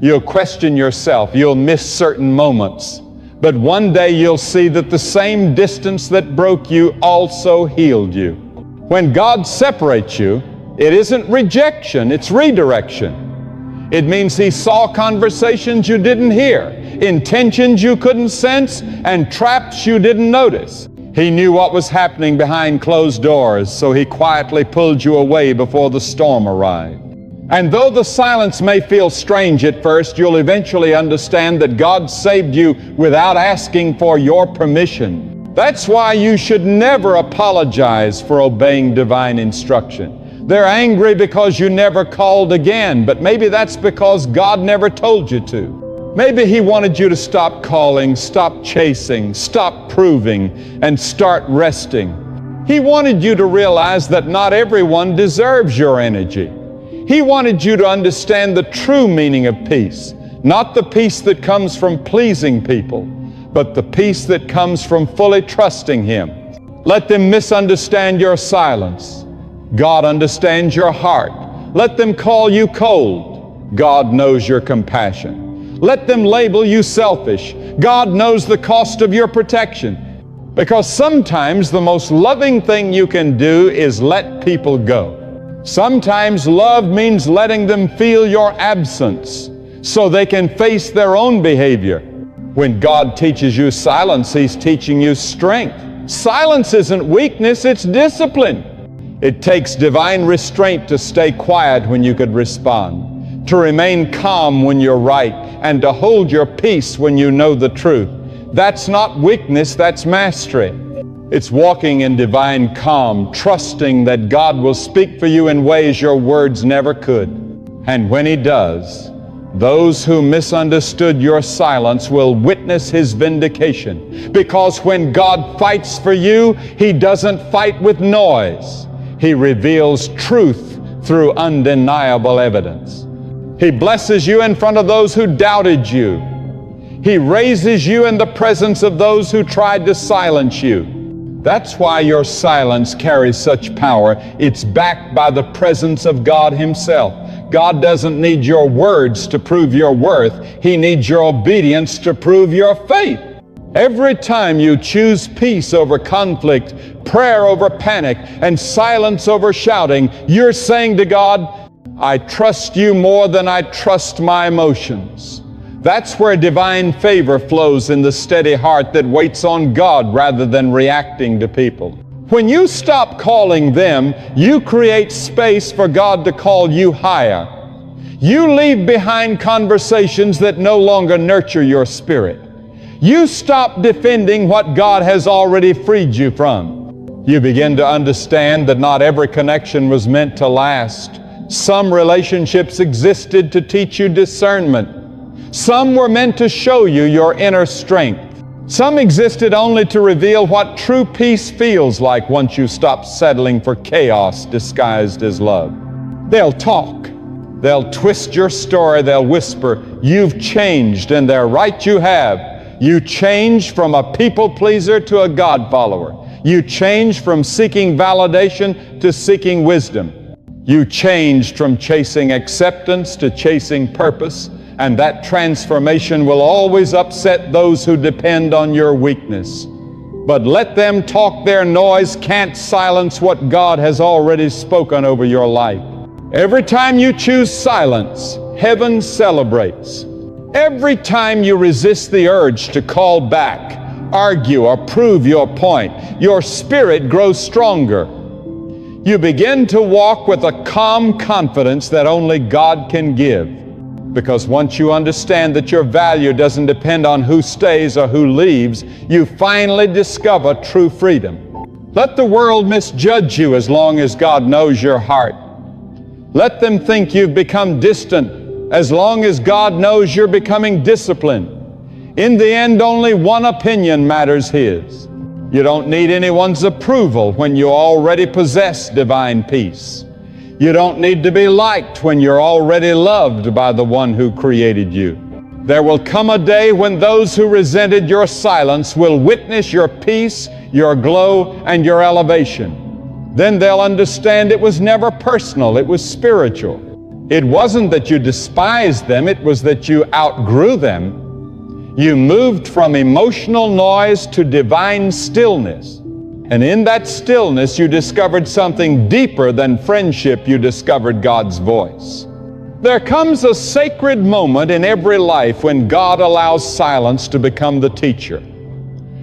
You'll question yourself, you'll miss certain moments. But one day you'll see that the same distance that broke you also healed you. When God separates you, it isn't rejection, it's redirection. It means He saw conversations you didn't hear, intentions you couldn't sense, and traps you didn't notice. He knew what was happening behind closed doors, so He quietly pulled you away before the storm arrived. And though the silence may feel strange at first, you'll eventually understand that God saved you without asking for your permission. That's why you should never apologize for obeying divine instruction. They're angry because you never called again, but maybe that's because God never told you to. Maybe He wanted you to stop calling, stop chasing, stop proving, and start resting. He wanted you to realize that not everyone deserves your energy. He wanted you to understand the true meaning of peace, not the peace that comes from pleasing people, but the peace that comes from fully trusting Him. Let them misunderstand your silence. God understands your heart. Let them call you cold. God knows your compassion. Let them label you selfish. God knows the cost of your protection. Because sometimes the most loving thing you can do is let people go. Sometimes love means letting them feel your absence so they can face their own behavior. When God teaches you silence, He's teaching you strength. Silence isn't weakness, it's discipline. It takes divine restraint to stay quiet when you could respond, to remain calm when you're right, and to hold your peace when you know the truth. That's not weakness, that's mastery. It's walking in divine calm, trusting that God will speak for you in ways your words never could. And when He does, those who misunderstood your silence will witness His vindication. Because when God fights for you, He doesn't fight with noise. He reveals truth through undeniable evidence. He blesses you in front of those who doubted you. He raises you in the presence of those who tried to silence you. That's why your silence carries such power. It's backed by the presence of God Himself. God doesn't need your words to prove your worth. He needs your obedience to prove your faith. Every time you choose peace over conflict, prayer over panic, and silence over shouting, you're saying to God, I trust you more than I trust my emotions. That's where divine favor flows in the steady heart that waits on God rather than reacting to people. When you stop calling them, you create space for God to call you higher. You leave behind conversations that no longer nurture your spirit. You stop defending what God has already freed you from. You begin to understand that not every connection was meant to last. Some relationships existed to teach you discernment. Some were meant to show you your inner strength. Some existed only to reveal what true peace feels like once you stop settling for chaos disguised as love. They'll talk. They'll twist your story. They'll whisper, "You've changed," and they're right, you have. You changed from a people pleaser to a God follower. You changed from seeking validation to seeking wisdom. You changed from chasing acceptance to chasing purpose. And that transformation will always upset those who depend on your weakness. But let them talk their noise can't silence what God has already spoken over your life. Every time you choose silence, heaven celebrates. Every time you resist the urge to call back, argue, or prove your point, your spirit grows stronger. You begin to walk with a calm confidence that only God can give. Because once you understand that your value doesn't depend on who stays or who leaves, you finally discover true freedom. Let the world misjudge you as long as God knows your heart. Let them think you've become distant as long as God knows you're becoming disciplined. In the end, only one opinion matters, His. You don't need anyone's approval when you already possess divine peace. You don't need to be liked when you're already loved by the one who created you. There will come a day when those who resented your silence will witness your peace, your glow, and your elevation. Then they'll understand it was never personal, it was spiritual. It wasn't that you despised them, it was that you outgrew them. You moved from emotional noise to divine stillness. And in that stillness, you discovered something deeper than friendship. You discovered God's voice. There comes a sacred moment in every life when God allows silence to become the teacher.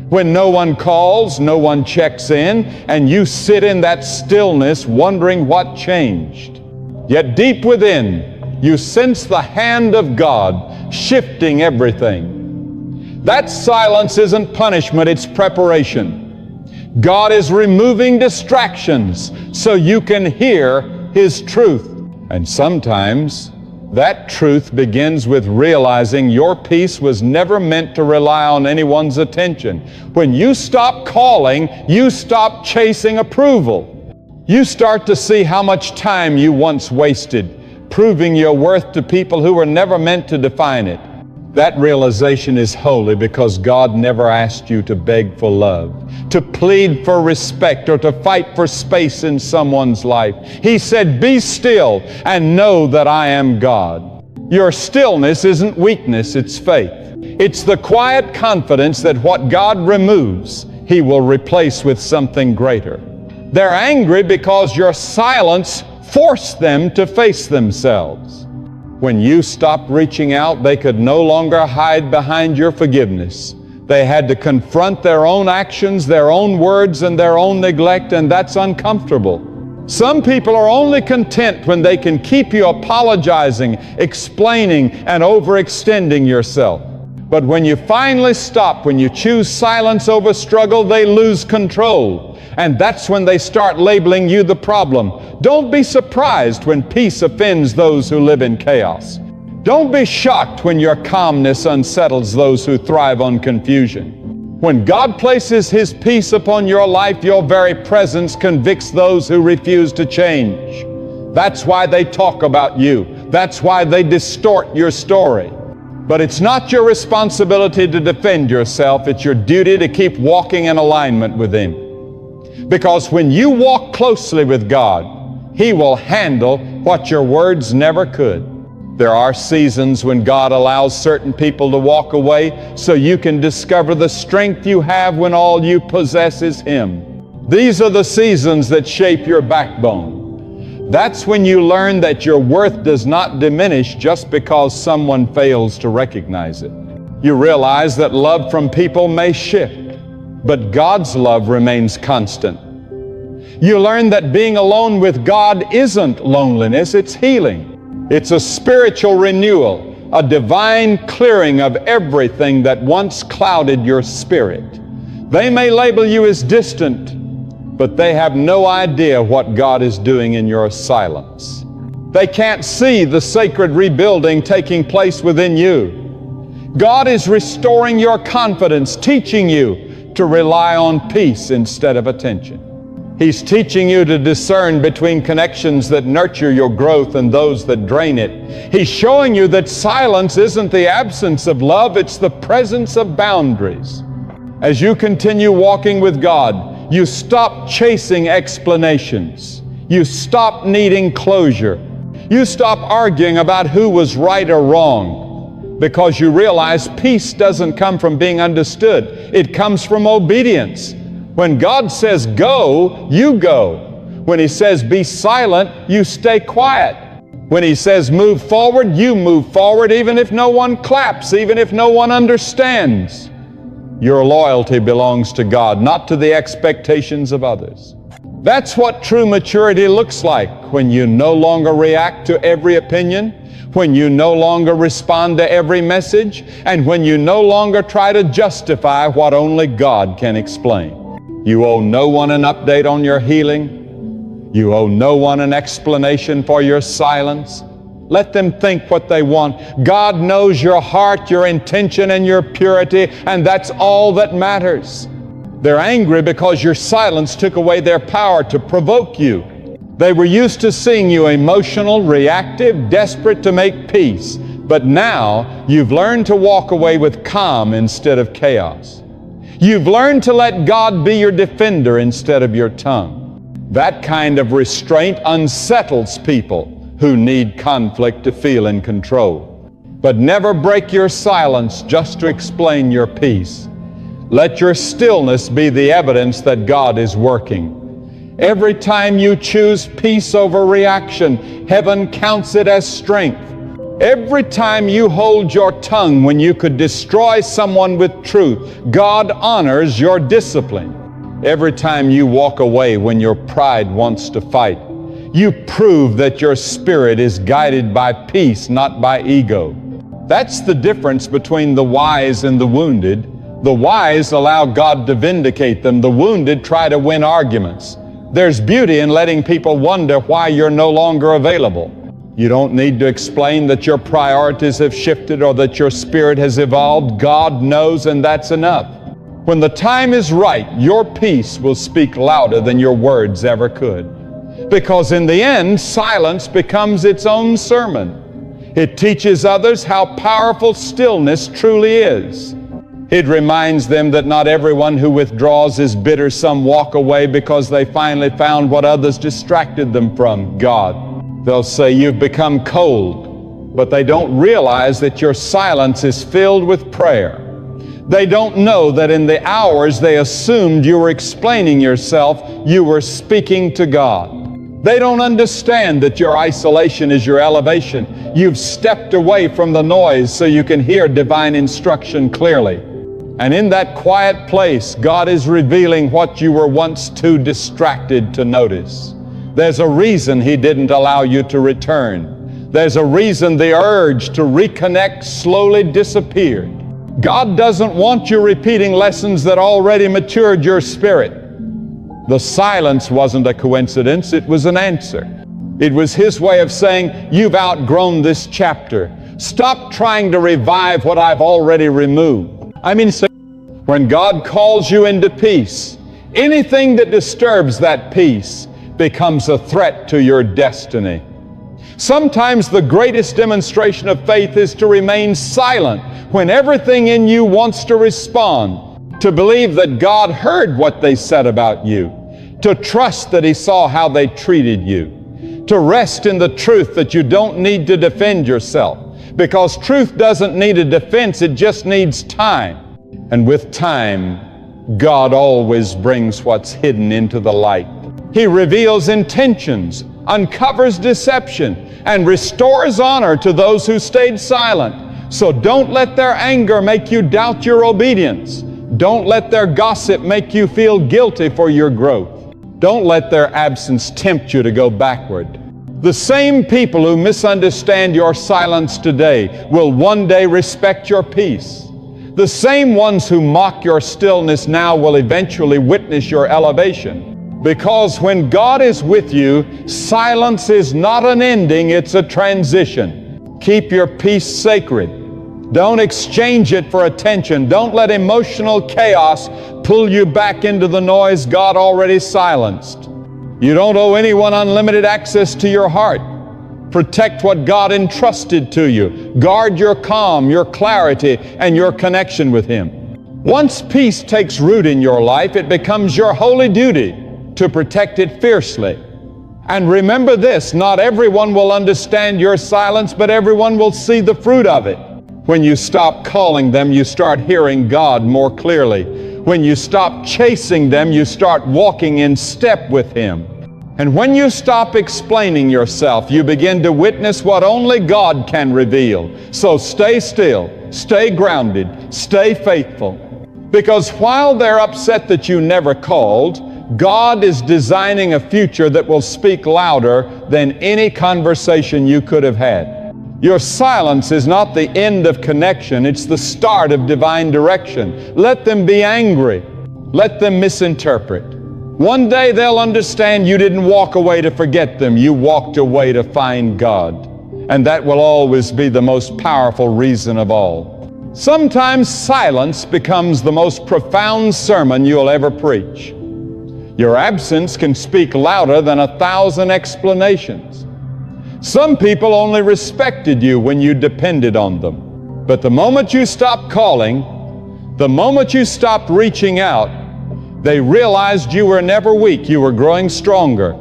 When no one calls, no one checks in, and you sit in that stillness wondering what changed. Yet deep within, you sense the hand of God shifting everything. That silence isn't punishment, it's preparation. God is removing distractions so you can hear His truth. And sometimes that truth begins with realizing your peace was never meant to rely on anyone's attention. When you stop calling, you stop chasing approval. You start to see how much time you once wasted proving your worth to people who were never meant to define it. That realization is holy because God never asked you to beg for love, to plead for respect, or to fight for space in someone's life. He said, "Be still and know that I am God." Your stillness isn't weakness, it's faith. It's the quiet confidence that what God removes, He will replace with something greater. They're angry because your silence forced them to face themselves. When you stopped reaching out, they could no longer hide behind your forgiveness. They had to confront their own actions, their own words, and their own neglect, and that's uncomfortable. Some people are only content when they can keep you apologizing, explaining, and overextending yourself. But when you finally stop, when you choose silence over struggle, they lose control. And that's when they start labeling you the problem. Don't be surprised when peace offends those who live in chaos. Don't be shocked when your calmness unsettles those who thrive on confusion. When God places His peace upon your life, your very presence convicts those who refuse to change. That's why they talk about you. That's why they distort your story. But it's not your responsibility to defend yourself. It's your duty to keep walking in alignment with Him. Because when you walk closely with God, He will handle what your words never could. There are seasons when God allows certain people to walk away so you can discover the strength you have when all you possess is Him. These are the seasons that shape your backbone. That's when you learn that your worth does not diminish just because someone fails to recognize it. You realize that love from people may shift, but God's love remains constant. You learn that being alone with God isn't loneliness, it's healing. It's a spiritual renewal, a divine clearing of everything that once clouded your spirit. They may label you as distant, but they have no idea what God is doing in your silence. They can't see the sacred rebuilding taking place within you. God is restoring your confidence, teaching you to rely on peace instead of attention. He's teaching you to discern between connections that nurture your growth and those that drain it. He's showing you that silence isn't the absence of love, it's the presence of boundaries. As you continue walking with God, you stop chasing explanations. You stop needing closure. You stop arguing about who was right or wrong, because you realize peace doesn't come from being understood. It comes from obedience. When God says go, you go. When He says be silent, you stay quiet. When He says move forward, you move forward, even if no one claps, even if no one understands. Your loyalty belongs to God, not to the expectations of others. That's what true maturity looks like, when you no longer react to every opinion, when you no longer respond to every message, and when you no longer try to justify what only God can explain. You owe no one an update on your healing. You owe no one an explanation for your silence. Let them think what they want. God knows your heart, your intention, and your purity, and that's all that matters. They're angry because your silence took away their power to provoke you. They were used to seeing you emotional, reactive, desperate to make peace. But now you've learned to walk away with calm instead of chaos. You've learned to let God be your defender instead of your tongue. That kind of restraint unsettles people who need conflict to feel in control. But never break your silence just to explain your peace. Let your stillness be the evidence that God is working. Every time you choose peace over reaction, heaven counts it as strength. Every time you hold your tongue when you could destroy someone with truth, God honors your discipline. Every time you walk away when your pride wants to fight, you prove that your spirit is guided by peace, not by ego. That's the difference between the wise and the wounded. The wise allow God to vindicate them. The wounded try to win arguments. There's beauty in letting people wonder why you're no longer available. You don't need to explain that your priorities have shifted or that your spirit has evolved. God knows, and that's enough. When the time is right, your peace will speak louder than your words ever could. Because in the end, silence becomes its own sermon. It teaches others how powerful stillness truly is. It reminds them that not everyone who withdraws is bitter. Some walk away because they finally found what others distracted them from, God. They'll say you've become cold, but they don't realize that your silence is filled with prayer. They don't know that in the hours they assumed you were explaining yourself, you were speaking to God. They don't understand that your isolation is your elevation. You've stepped away from the noise so you can hear divine instruction clearly. And in that quiet place, God is revealing what you were once too distracted to notice. There's a reason He didn't allow you to return. There's a reason the urge to reconnect slowly disappeared. God doesn't want you repeating lessons that already matured your spirit. The silence wasn't a coincidence, it was an answer. It was His way of saying, you've outgrown this chapter. Stop trying to revive what I've already removed. When God calls you into peace, anything that disturbs that peace becomes a threat to your destiny. Sometimes the greatest demonstration of faith is to remain silent when everything in you wants to respond, to believe that God heard what they said about you, to trust that He saw how they treated you, to rest in the truth that you don't need to defend yourself, because truth doesn't need a defense, it just needs time. And with time, God always brings what's hidden into the light. He reveals intentions uncovers deception, and restores honor to those who stayed silent. So don't let their anger make you doubt your obedience. Don't let their gossip make you feel guilty for your growth. Don't let their absence tempt you to go backward. The same people who misunderstand your silence today will one day respect your peace. The same ones who mock your stillness now will eventually witness your elevation. Because when God is with you, silence is not an ending, it's a transition. Keep your peace sacred. Don't exchange it for attention. Don't let emotional chaos pull you back into the noise God already silenced. You don't owe anyone unlimited access to your heart. Protect what God entrusted to you. Guard your calm, your clarity, and your connection with Him. Once peace takes root in your life, it becomes your holy duty to protect it fiercely. And remember this, not everyone will understand your silence, but everyone will see the fruit of it. When you stop calling them, you start hearing God more clearly. When you stop chasing them, you start walking in step with Him. And when you stop explaining yourself, you begin to witness what only God can reveal. So stay still, stay grounded, stay faithful. Because while they're upset that you never called, God is designing a future that will speak louder than any conversation you could have had. Your silence is not the end of connection, it's the start of divine direction. Let them be angry. Let them misinterpret. One day they'll understand you didn't walk away to forget them, you walked away to find God. And that will always be the most powerful reason of all. Sometimes silence becomes the most profound sermon you'll ever preach. Your absence can speak louder than 1,000 explanations. Some people only respected you when you depended on them. But the moment you stopped calling, the moment you stopped reaching out, they realized you were never weak, you were growing stronger.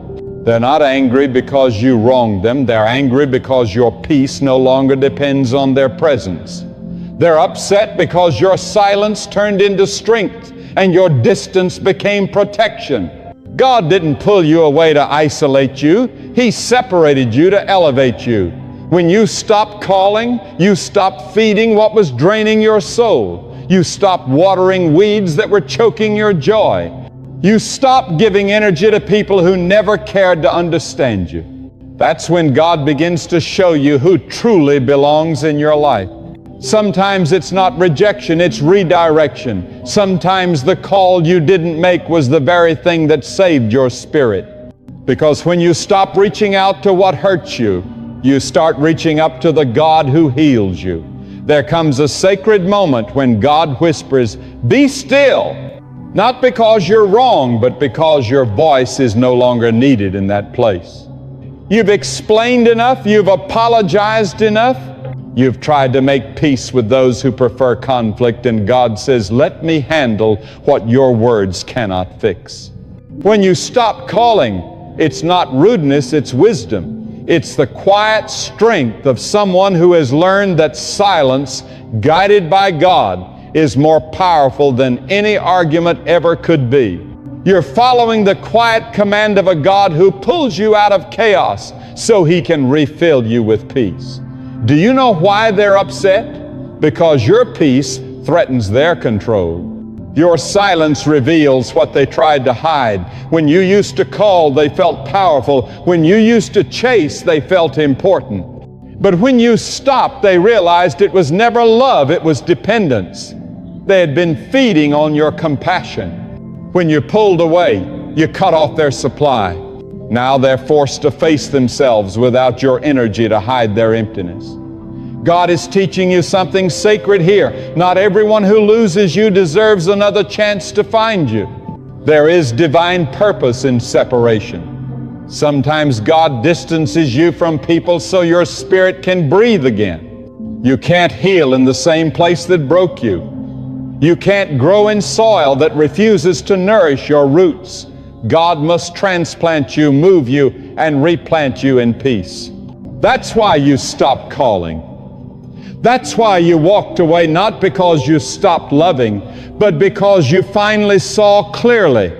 They're not angry because you wronged them. They're angry because your peace no longer depends on their presence. They're upset because your silence turned into strength and your distance became protection. God didn't pull you away to isolate you. He separated you to elevate you. When you stopped calling, you stopped feeding what was draining your soul. You stopped watering weeds that were choking your joy. You stopped giving energy to people who never cared to understand you. That's when God begins to show you who truly belongs in your life. Sometimes it's not rejection, it's redirection. Sometimes the call you didn't make was the very thing that saved your spirit. Because when you stop reaching out to what hurts you, you start reaching up to the God who heals you. There comes a sacred moment when God whispers, "Be still," not because you're wrong, but because your voice is no longer needed in that place. You've explained enough, you've apologized enough, you've tried to make peace with those who prefer conflict, and God says, "Let me handle what your words cannot fix." When you stop calling, it's not rudeness, it's wisdom. It's the quiet strength of someone who has learned that silence, guided by God, is more powerful than any argument ever could be. You're following the quiet command of a God who pulls you out of chaos so He can refill you with peace. Do you know why they're upset? Because your peace threatens their control. Your silence reveals what they tried to hide. When you used to call, they felt powerful. When you used to chase, they felt important. But when you stopped, they realized it was never love, it was dependence. They had been feeding on your compassion. When you pulled away, you cut off their supply. Now they're forced to face themselves without your energy to hide their emptiness. God is teaching you something sacred here. Not everyone who loses you deserves another chance to find you. There is divine purpose in separation. Sometimes God distances you from people so your spirit can breathe again. You can't heal in the same place that broke you. You can't grow in soil that refuses to nourish your roots. God must transplant you, move you, and replant you in peace. That's why you stopped calling. That's why you walked away, not because you stopped loving, but because you finally saw clearly.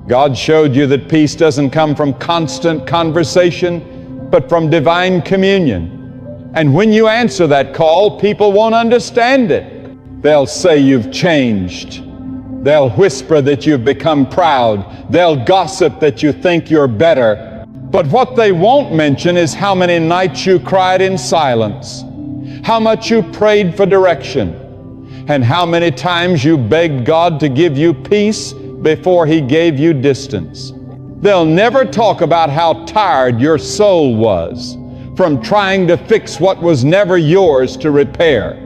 God showed you that peace doesn't come from constant conversation, but from divine communion. And when you answer that call, people won't understand it. They'll say you've changed. They'll whisper that you've become proud. They'll gossip that you think you're better. But what they won't mention is how many nights you cried in silence, how much you prayed for direction, and how many times you begged God to give you peace before He gave you distance. They'll never talk about how tired your soul was from trying to fix what was never yours to repair.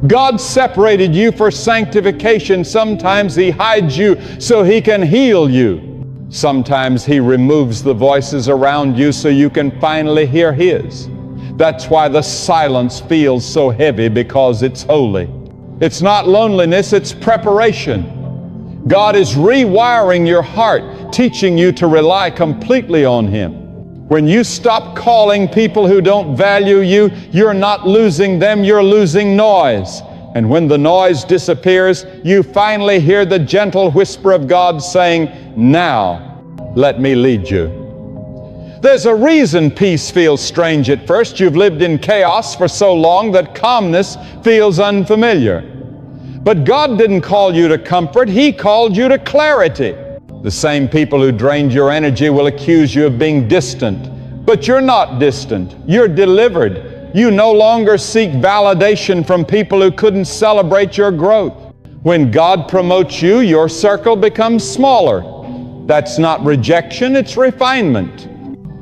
God separated you for sanctification. Sometimes He hides you so He can heal you. Sometimes He removes the voices around you so you can finally hear His. That's why the silence feels so heavy, because it's holy. It's not loneliness, it's preparation. God is rewiring your heart, teaching you to rely completely on Him. When you stop calling people who don't value you, you're not losing them, you're losing noise. And when the noise disappears, you finally hear the gentle whisper of God saying, "Now, let me lead you." There's a reason peace feels strange at first. You've lived in chaos for so long that calmness feels unfamiliar. But God didn't call you to comfort, He called you to clarity. The same people who drained your energy will accuse you of being distant. But you're not distant. You're delivered. You no longer seek validation from people who couldn't celebrate your growth. When God promotes you, your circle becomes smaller. That's not rejection, it's refinement.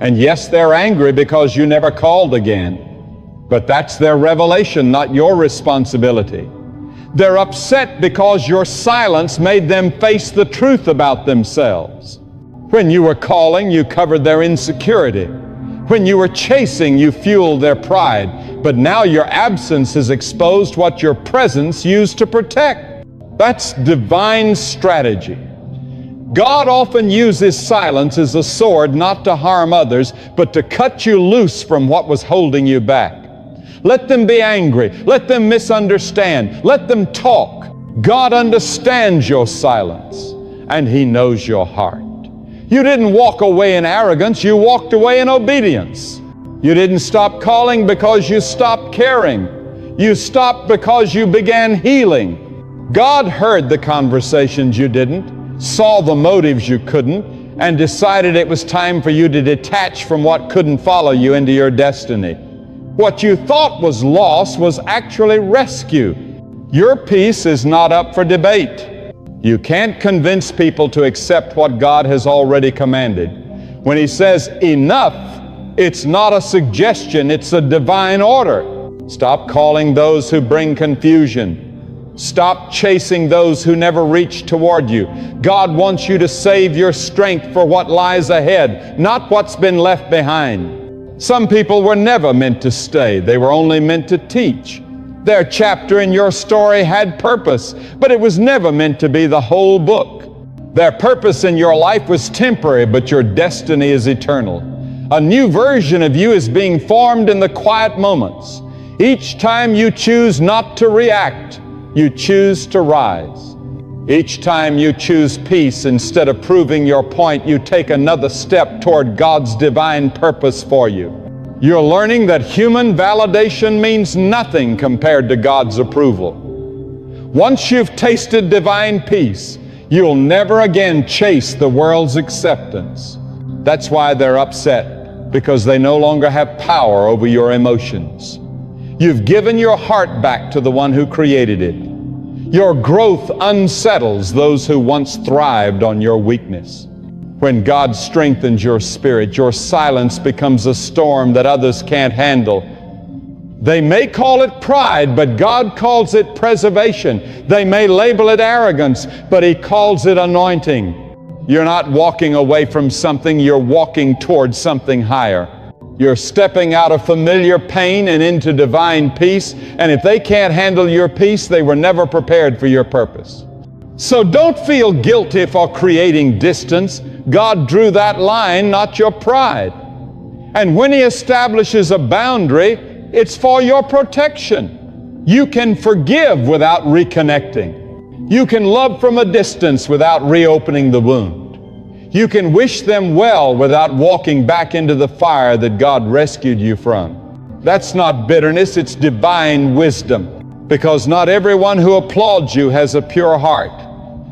And yes, they're angry because you never called again. But that's their revelation, not your responsibility. They're upset because your silence made them face the truth about themselves. When you were calling, you covered their insecurity. When you were chasing, you fueled their pride. But now your absence has exposed what your presence used to protect. That's divine strategy. God often uses silence as a sword not to harm others, but to cut you loose from what was holding you back. Let them be angry. Let them misunderstand. Let them talk. God understands your silence, and He knows your heart. You didn't walk away in arrogance. You walked away in obedience. You didn't stop calling because you stopped caring. You stopped because you began healing. God heard the conversations you didn't, saw the motives you couldn't, and decided it was time for you to detach from what couldn't follow you into your destiny. What you thought was loss was actually rescue. Your peace is not up for debate. You can't convince people to accept what God has already commanded. When He says enough, it's not a suggestion, it's a divine order. Stop calling those who bring confusion. Stop chasing those who never reach toward you. God wants you to save your strength for what lies ahead, not what's been left behind. Some people were never meant to stay. They were only meant to teach. Their chapter in your story had purpose, but it was never meant to be the whole book. Their purpose in your life was temporary, but your destiny is eternal. A new version of you is being formed in the quiet moments. Each time you choose not to react, you choose to rise. Each time you choose peace instead of proving your point, you take another step toward God's divine purpose for you. You're learning that human validation means nothing compared to God's approval. Once you've tasted divine peace, you'll never again chase the world's acceptance. That's why they're upset, because they no longer have power over your emotions. You've given your heart back to the one who created it. Your growth unsettles those who once thrived on your weakness. When God strengthens your spirit, your silence becomes a storm that others can't handle. They may call it pride, but God calls it preservation. They may label it arrogance, but He calls it anointing. You're not walking away from something, you're walking towards something higher. You're stepping out of familiar pain and into divine peace, and if they can't handle your peace, they were never prepared for your purpose. So don't feel guilty for creating distance. God drew that line, not your pride. And when He establishes a boundary, it's for your protection. You can forgive without reconnecting. You can love from a distance without reopening the wound. You can wish them well without walking back into the fire that God rescued you from. That's not bitterness, it's divine wisdom. Because not everyone who applauds you has a pure heart.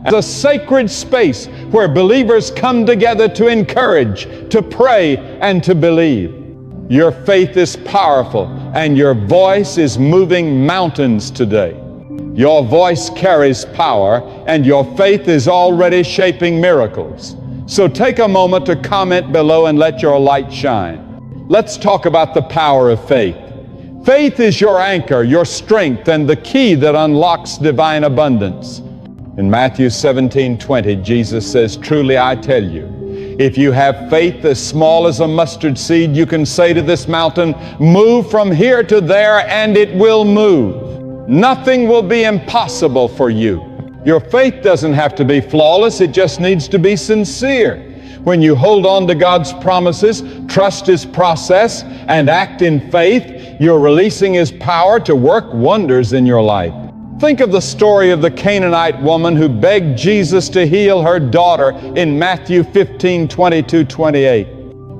It's a sacred space where believers come together to encourage, to pray, and to believe. Your faith is powerful, and your voice is moving mountains today. Your voice carries power, and your faith is already shaping miracles. So take a moment to comment below and let your light shine. Let's talk about the power of faith. Faith is your anchor, your strength, and the key that unlocks divine abundance. In Matthew 17:20, Jesus says, "Truly I tell you, if you have faith as small as a mustard seed, you can say to this mountain, 'Move from here to there,' and it will move. Nothing will be impossible for you." Your faith doesn't have to be flawless, it just needs to be sincere. When you hold on to God's promises, trust His process, and act in faith, you're releasing His power to work wonders in your life. Think of the story of the Canaanite woman who begged Jesus to heal her daughter in Matthew 15:22-28.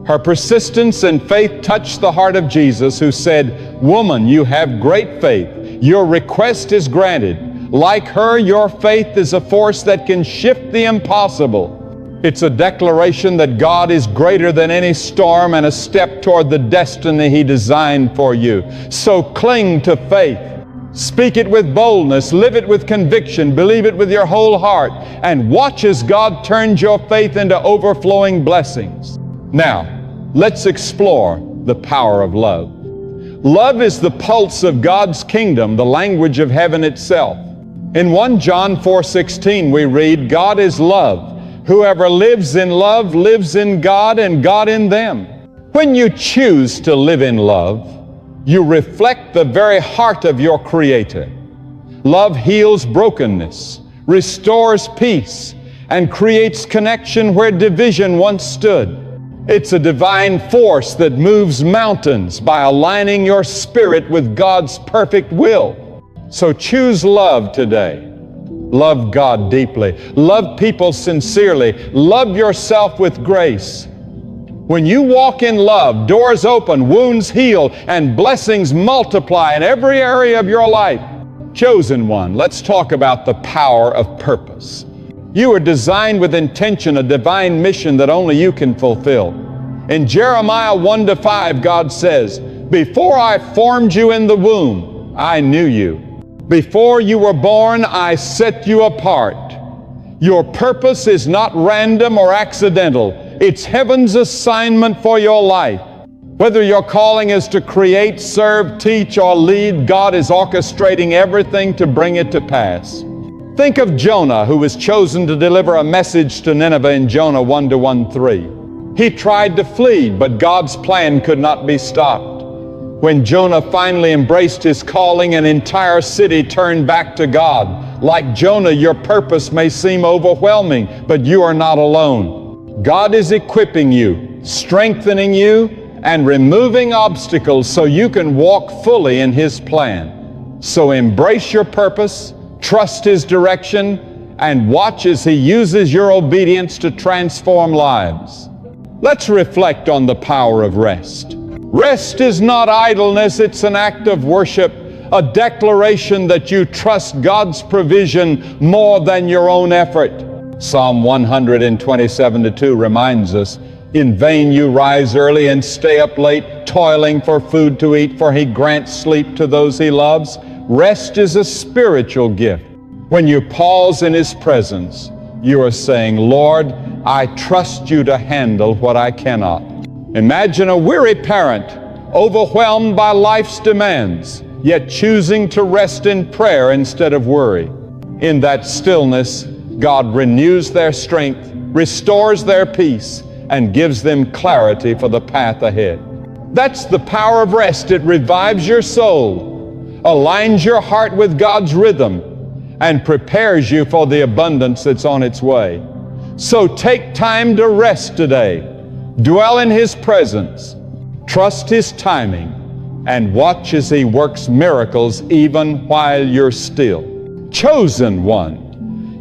Her persistence and faith touched the heart of Jesus, who said, "Woman, you have great faith. Your request is granted." Like her, your faith is a force that can shift the impossible. It's a declaration that God is greater than any storm and a step toward the destiny He designed for you. So cling to faith. Speak it with boldness, live it with conviction, believe it with your whole heart, and watch as God turns your faith into overflowing blessings. Now, let's explore the power of love. Love is the pulse of God's kingdom, the language of heaven itself. In 1 John 4:16 we read, "God is love. Whoever lives in love lives in God and God in them." When you choose to live in love, you reflect the very heart of your Creator. Love heals brokenness, restores peace, and creates connection where division once stood. It's a divine force that moves mountains by aligning your spirit with God's perfect will. So choose love today. Love God deeply. Love people sincerely. Love yourself with grace. When you walk in love, doors open, wounds heal, and blessings multiply in every area of your life. Chosen one, let's talk about the power of purpose. You are designed with intention, a divine mission that only you can fulfill. In Jeremiah 1-5, God says, "Before I formed you in the womb, I knew you. Before you were born, I set you apart." Your purpose is not random or accidental. It's heaven's assignment for your life. Whether your calling is to create, serve, teach, or lead, God is orchestrating everything to bring it to pass. Think of Jonah, who was chosen to deliver a message to Nineveh in Jonah 1-1-3. He tried to flee, but God's plan could not be stopped. When Jonah finally embraced his calling, an entire city turned back to God. Like Jonah, your purpose may seem overwhelming, but you are not alone. God is equipping you, strengthening you, and removing obstacles so you can walk fully in His plan. So embrace your purpose, trust His direction, and watch as He uses your obedience to transform lives. Let's reflect on the power of rest. Rest is not idleness, it's an act of worship, a declaration that you trust God's provision more than your own effort. Psalm 127-2 reminds us, "In vain you rise early and stay up late, toiling for food to eat, for He grants sleep to those He loves." Rest is a spiritual gift. When you pause in His presence, you are saying, "Lord, I trust you to handle what I cannot." Imagine a weary parent, overwhelmed by life's demands, yet choosing to rest in prayer instead of worry. In that stillness, God renews their strength, restores their peace, and gives them clarity for the path ahead. That's the power of rest. It revives your soul, aligns your heart with God's rhythm, and prepares you for the abundance that's on its way. So take time to rest today. Dwell in His presence, trust His timing, and watch as He works miracles even while you're still. Chosen one,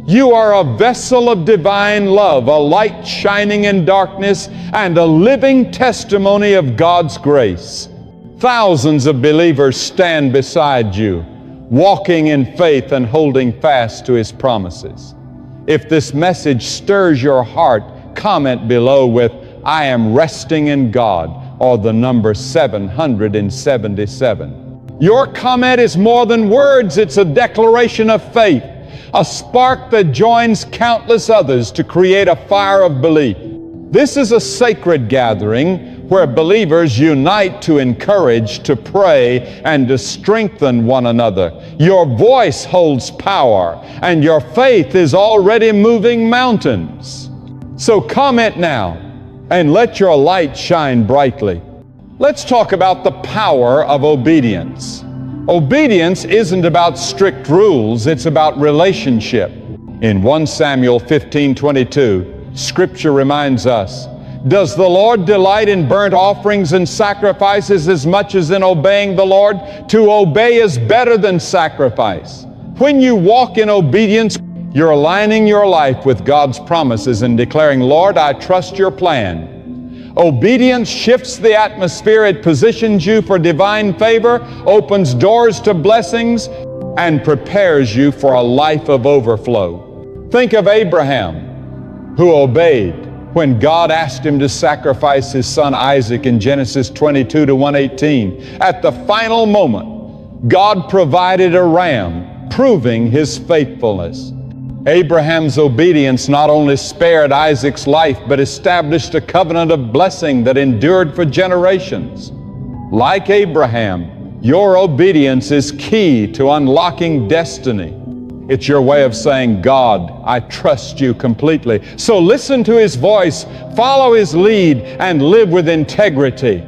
You are a vessel of divine love, a light shining in darkness, and a living testimony of God's grace. Thousands of believers stand beside you, walking in faith and holding fast to His promises. If this message stirs your heart, comment below with, "I am resting in God," or the number 777. Your comment is more than words. It's a declaration of faith, a spark that joins countless others to create a fire of belief. This is a sacred gathering where believers unite to encourage, to pray, and to strengthen one another. Your voice holds power, and your faith is already moving mountains. So comment now, and let your light shine brightly. Let's talk about the power of obedience. Obedience isn't about strict rules, it's about relationship. In 1 Samuel 15:22, Scripture reminds us, "Does the Lord delight in burnt offerings and sacrifices as much as in obeying the Lord? To obey is better than sacrifice." When you walk in obedience, you're aligning your life with God's promises and declaring, "Lord, I trust your plan." Obedience shifts the atmosphere. It positions you for divine favor, opens doors to blessings, and prepares you for a life of overflow. Think of Abraham, who obeyed when God asked him to sacrifice his son Isaac in Genesis 22-118. At the final moment, God provided a ram, proving His faithfulness. Abraham's obedience not only spared Isaac's life, but established a covenant of blessing that endured for generations. Like Abraham, your obedience is key to unlocking destiny. It's your way of saying, "God, I trust you completely." So listen to His voice, follow His lead, and live with integrity.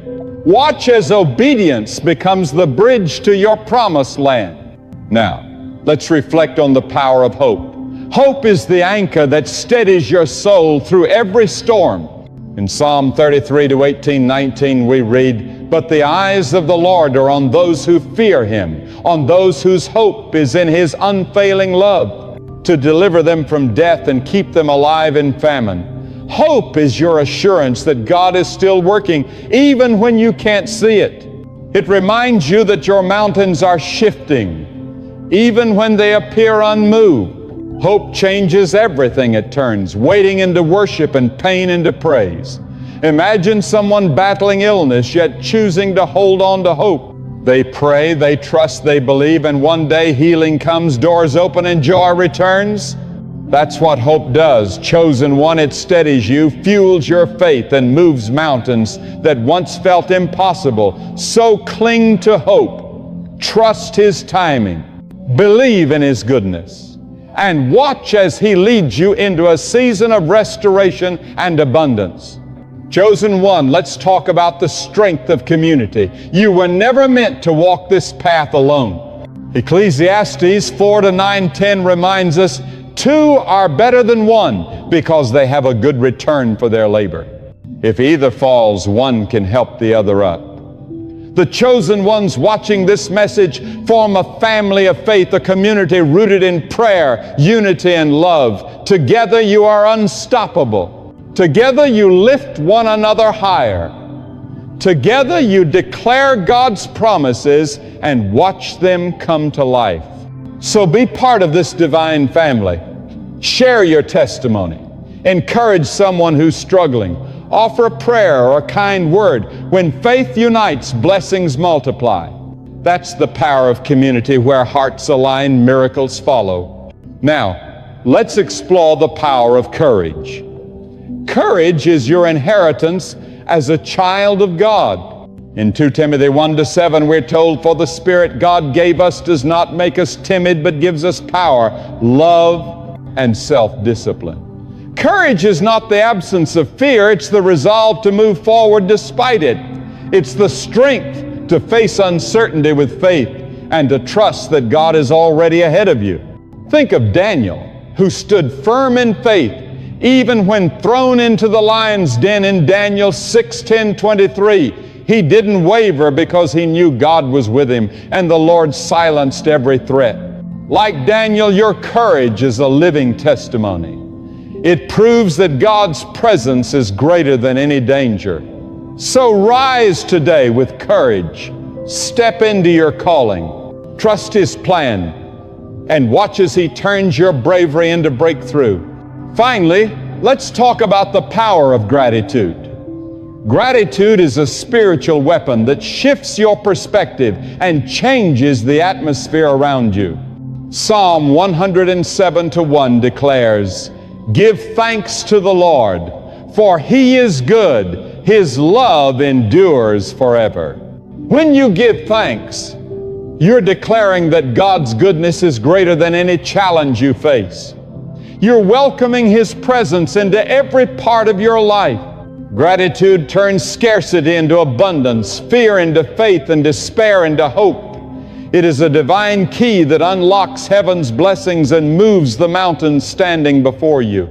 Watch as obedience becomes the bridge to your promised land. Now, let's reflect on the power of hope. Hope is the anchor that steadies your soul through every storm. In Psalm 33-18-19 we read, "But the eyes of the Lord are on those who fear Him, on those whose hope is in His unfailing love, to deliver them from death and keep them alive in famine." Hope is your assurance that God is still working, even when you can't see it. It reminds you that your mountains are shifting, even when they appear unmoved. Hope changes everything. It turns waiting into worship and pain into praise. Imagine someone battling illness yet choosing to hold on to hope. They pray, they trust, they believe, and one day healing comes, doors open, and joy returns. That's what hope does. Chosen one, it steadies you, fuels your faith, and moves mountains that once felt impossible. So cling to hope. Trust His timing. Believe in His goodness. And watch as He leads you into a season of restoration and abundance. Chosen one, let's talk about the strength of community. You were never meant to walk this path alone. Ecclesiastes 4-9-10 reminds us, "Two are better than one because they have a good return for their labor. If either falls, one can help the other up." The chosen ones watching this message form a family of faith, a community rooted in prayer, unity, and love. Together you are unstoppable. Together you lift one another higher. Together you declare God's promises and watch them come to life. So be part of this divine family. Share your testimony. Encourage someone who's struggling. Offer a prayer or a kind word. When faith unites, blessings multiply. That's the power of community. Where hearts align, miracles follow. Now, let's explore the power of courage. Courage is your inheritance as a child of God. In 2 Timothy 1-7, we're told, "For the Spirit God gave us does not make us timid, but gives us power, love, and self-discipline." Courage is not the absence of fear, it's the resolve to move forward despite it. It's the strength to face uncertainty with faith and to trust that God is already ahead of you. Think of Daniel, who stood firm in faith even when thrown into the lion's den in Daniel 6:10-23. He didn't waver because he knew God was with him, and the Lord silenced every threat. Like Daniel, your courage is a living testimony. It proves that God's presence is greater than any danger. So rise today with courage. Step into your calling. Trust His plan, and watch as He turns your bravery into breakthrough. Finally, let's talk about the power of gratitude. Gratitude is a spiritual weapon that shifts your perspective and changes the atmosphere around you. Psalm 107:1 declares, "Give thanks to the Lord, for He is good. His love endures forever." When you give thanks, you're declaring that God's goodness is greater than any challenge you face. You're welcoming His presence into every part of your life. Gratitude turns scarcity into abundance, fear into faith, and despair into hope. It is a divine key that unlocks heaven's blessings and moves the mountains standing before you.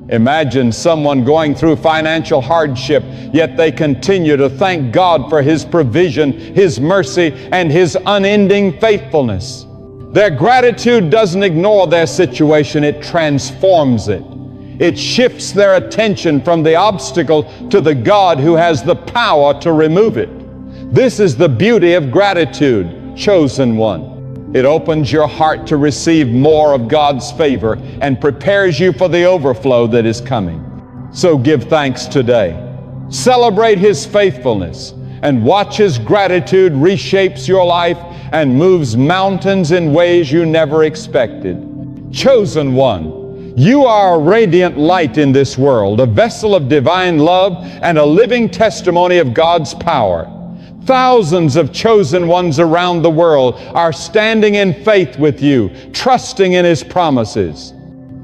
Imagine someone going through financial hardship, yet they continue to thank God for His provision, His mercy, and His unending faithfulness. Their gratitude doesn't ignore their situation, it transforms it. It shifts their attention from the obstacle to the God who has the power to remove it. This is the beauty of gratitude, chosen one. It opens your heart to receive more of God's favor and prepares you for the overflow that is coming. So give thanks today. Celebrate His faithfulness and watch as gratitude reshapes your life and moves mountains in ways you never expected. Chosen one, you are a radiant light in this world, a vessel of divine love and a living testimony of God's power. Thousands of chosen ones around the world are standing in faith with you, trusting in His promises.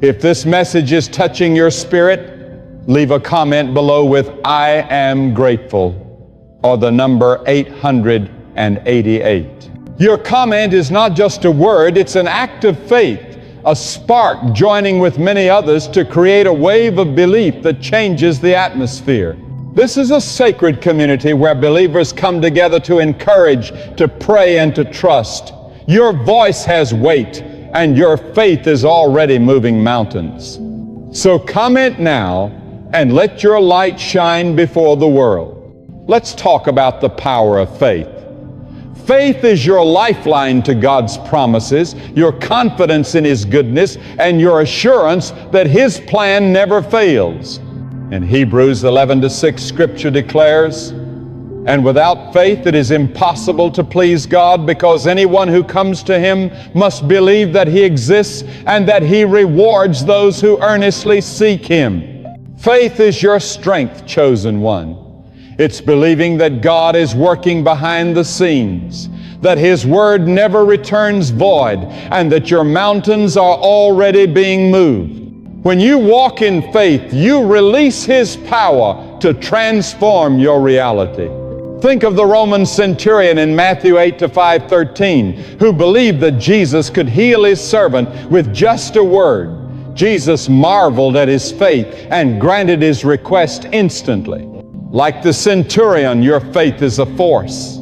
If this message is touching your spirit, leave a comment below with "I am grateful" or the number 888. Your comment is not just a word, it's an act of faith, a spark joining with many others to create a wave of belief that changes the atmosphere. This is a sacred community where believers come together to encourage, to pray, and to trust. Your voice has weight, and your faith is already moving mountains. So comment now and let your light shine before the world. Let's talk about the power of faith. Faith is your lifeline to God's promises, your confidence in His goodness, and your assurance that His plan never fails. In Hebrews 11:6, Scripture declares, "And without faith it is impossible to please God, because anyone who comes to Him must believe that He exists and that He rewards those who earnestly seek Him." Faith is your strength, chosen one. It's believing that God is working behind the scenes, that His Word never returns void, and that your mountains are already being moved. When you walk in faith, you release His power to transform your reality. Think of the Roman centurion in Matthew 8:5-13, who believed that Jesus could heal his servant with just a word. Jesus marveled at his faith and granted his request instantly. Like the centurion, your faith is a force.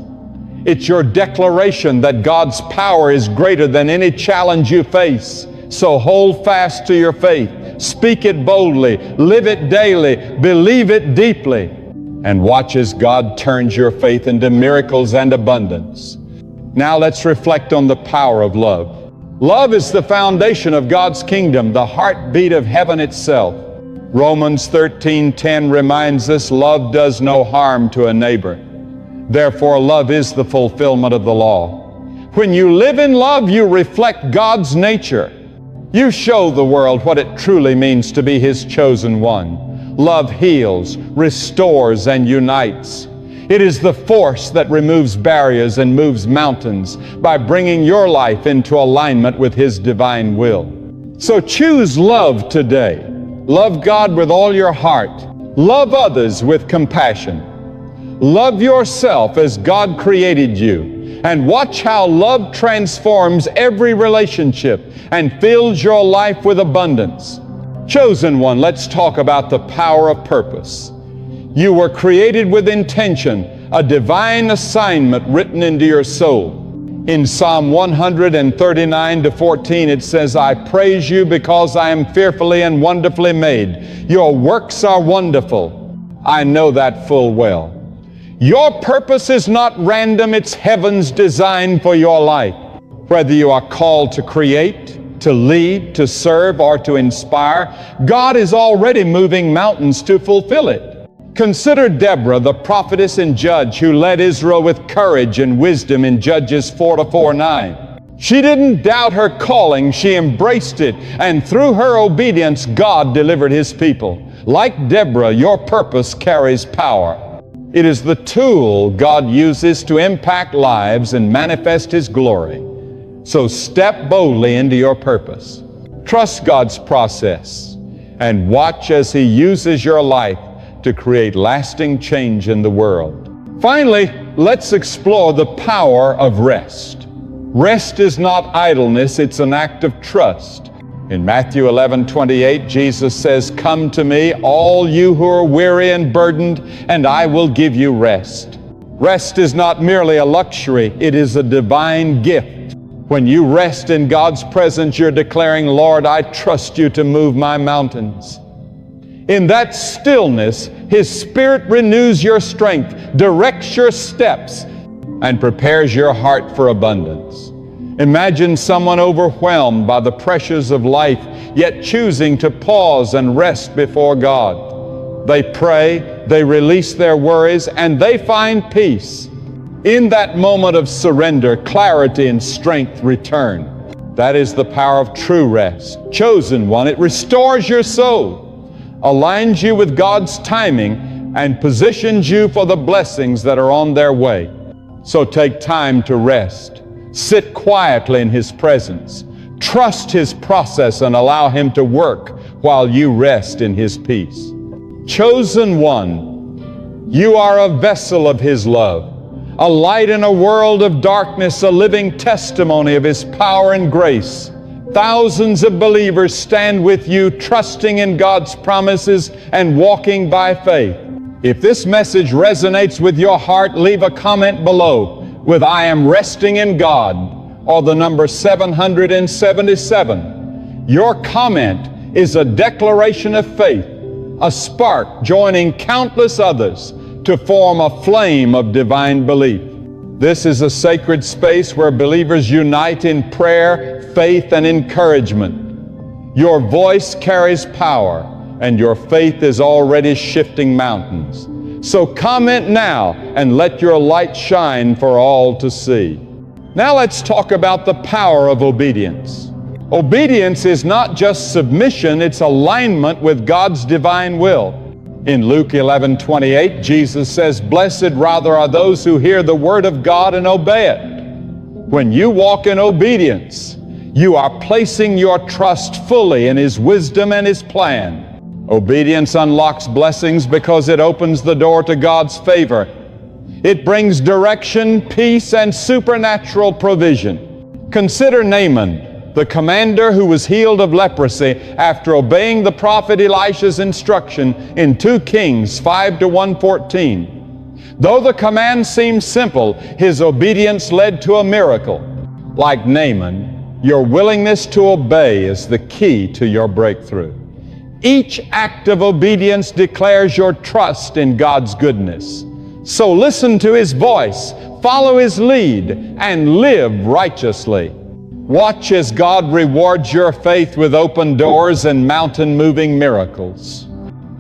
It's your declaration that God's power is greater than any challenge you face. So hold fast to your faith. Speak it boldly, live it daily, believe it deeply, and watch as God turns your faith into miracles and abundance. Now let's reflect on the power of love. Love is the foundation of God's kingdom, the heartbeat of heaven itself. Romans 13:10 reminds us love does no harm to a neighbor. Therefore, love is the fulfillment of the law. When you live in love, you reflect God's nature. You show the world what it truly means to be His chosen one. Love heals, restores, and unites. It is the force that removes barriers and moves mountains by bringing your life into alignment with His divine will. So choose love today. Love God with all your heart. Love others with compassion. Love yourself as God created you. And watch how love transforms every relationship and fills your life with abundance. Chosen one, let's talk about the power of purpose. You were created with intention, a divine assignment written into your soul. In Psalm 139:14, it says, I praise you because I am fearfully and wonderfully made. Your works are wonderful. I know that full well. Your purpose is not random, it's heaven's design for your life. Whether you are called to create, to lead, to serve, or to inspire, God is already moving mountains to fulfill it. Consider Deborah, the prophetess and judge who led Israel with courage and wisdom in Judges 4:9. She didn't doubt her calling, she embraced it, and through her obedience, God delivered His people. Like Deborah, your purpose carries power. It is the tool God uses to impact lives and manifest His glory. So step boldly into your purpose. Trust God's process and watch as He uses your life to create lasting change in the world. Finally, let's explore the power of rest. Rest is not idleness, it's an act of trust. In Matthew 11:28, Jesus says, Come to me, all you who are weary and burdened, and I will give you rest. Rest is not merely a luxury, it is a divine gift. When you rest in God's presence, you're declaring, Lord, I trust you to move my mountains. In that stillness, His Spirit renews your strength, directs your steps, and prepares your heart for abundance. Imagine someone overwhelmed by the pressures of life, yet choosing to pause and rest before God. They pray, they release their worries, and they find peace. In that moment of surrender, clarity and strength return. That is the power of true rest. Chosen one, it restores your soul, aligns you with God's timing, and positions you for the blessings that are on their way. So take time to rest. Sit quietly in His presence. Trust His process and allow Him to work while you rest in His peace. Chosen one, you are a vessel of His love, a light in a world of darkness, a living testimony of His power and grace. Thousands of believers stand with you, trusting in God's promises and walking by faith. If this message resonates with your heart, leave a comment below with I am resting in God or the number 777. Your comment is a declaration of faith, a spark joining countless others to form a flame of divine belief. This is a sacred space where believers unite in prayer, faith, and encouragement. Your voice carries power, and your faith is already shifting mountains. So comment now and let your light shine for all to see. Now let's talk about the power of obedience. Obedience is not just submission, it's alignment with God's divine will. In Luke 11:28, Jesus says, Blessed rather are those who hear the word of God and obey it. When you walk in obedience, you are placing your trust fully in His wisdom and His plan. Obedience unlocks blessings because it opens the door to God's favor. It brings direction, peace, and supernatural provision. Consider Naaman, the commander who was healed of leprosy after obeying the prophet Elisha's instruction in 2 Kings 5:114. Though the command seemed simple, his obedience led to a miracle. Like Naaman, your willingness to obey is the key to your breakthrough. Each act of obedience declares your trust in God's goodness. So listen to His voice, follow His lead, and live righteously. Watch as God rewards your faith with open doors and mountain-moving miracles.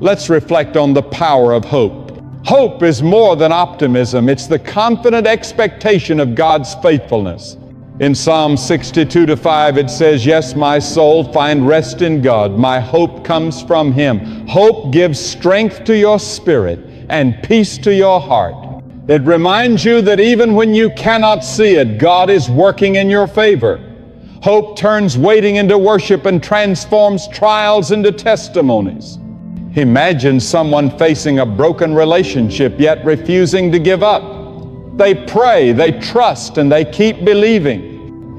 Let's reflect on the power of hope. Hope is more than optimism. It's the confident expectation of God's faithfulness. In Psalm 62:5, it says, Yes, my soul, find rest in God. My hope comes from Him. Hope gives strength to your spirit and peace to your heart. It reminds you that even when you cannot see it, God is working in your favor. Hope turns waiting into worship and transforms trials into testimonies. Imagine someone facing a broken relationship yet refusing to give up. They pray, they trust, and they keep believing.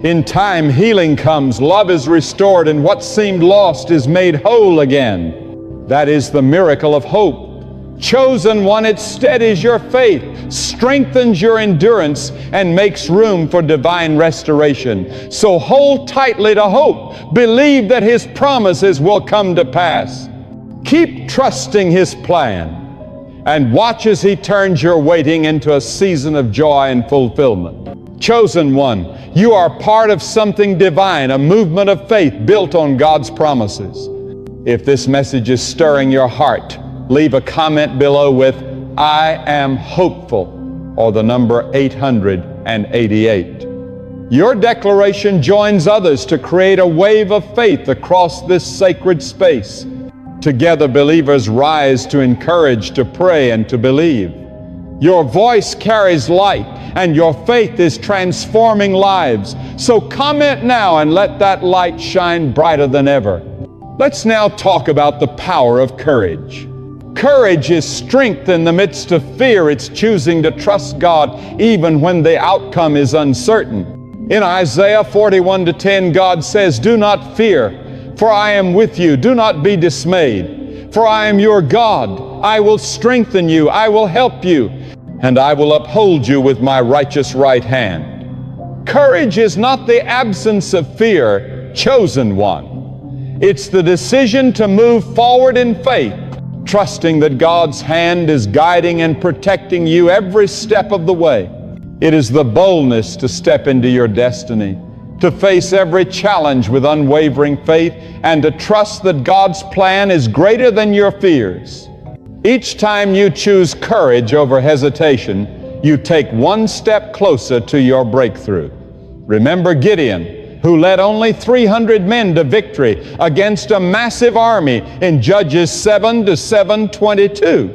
In time, healing comes, love is restored, and what seemed lost is made whole again. That is the miracle of hope. Chosen one, it steadies your faith, strengthens your endurance, and makes room for divine restoration. So hold tightly to hope. Believe that His promises will come to pass. Keep trusting His plan, and watch as He turns your waiting into a season of joy and fulfillment. Chosen one, you are part of something divine, a movement of faith built on God's promises. If this message is stirring your heart, leave a comment below with, "I am hopeful," or the number 888. Your declaration joins others to create a wave of faith across this sacred space. Together, believers rise to encourage, to pray, and to believe. Your voice carries light, and your faith is transforming lives. So comment now and let that light shine brighter than ever. Let's now talk about the power of courage. Courage is strength in the midst of fear. It's choosing to trust God even when the outcome is uncertain. In Isaiah 41:10, God says, "Do not fear, for I am with you. Do not be dismayed, for I am your God. I will strengthen you, I will help you, and I will uphold you with my righteous right hand." Courage is not the absence of fear, chosen one. It's the decision to move forward in faith, trusting that God's hand is guiding and protecting you every step of the way. It is the boldness to step into your destiny, to face every challenge with unwavering faith, and to trust that God's plan is greater than your fears. Each time you choose courage over hesitation, you take one step closer to your breakthrough. Remember Gideon, who led only 300 men to victory against a massive army in Judges 7-7:22.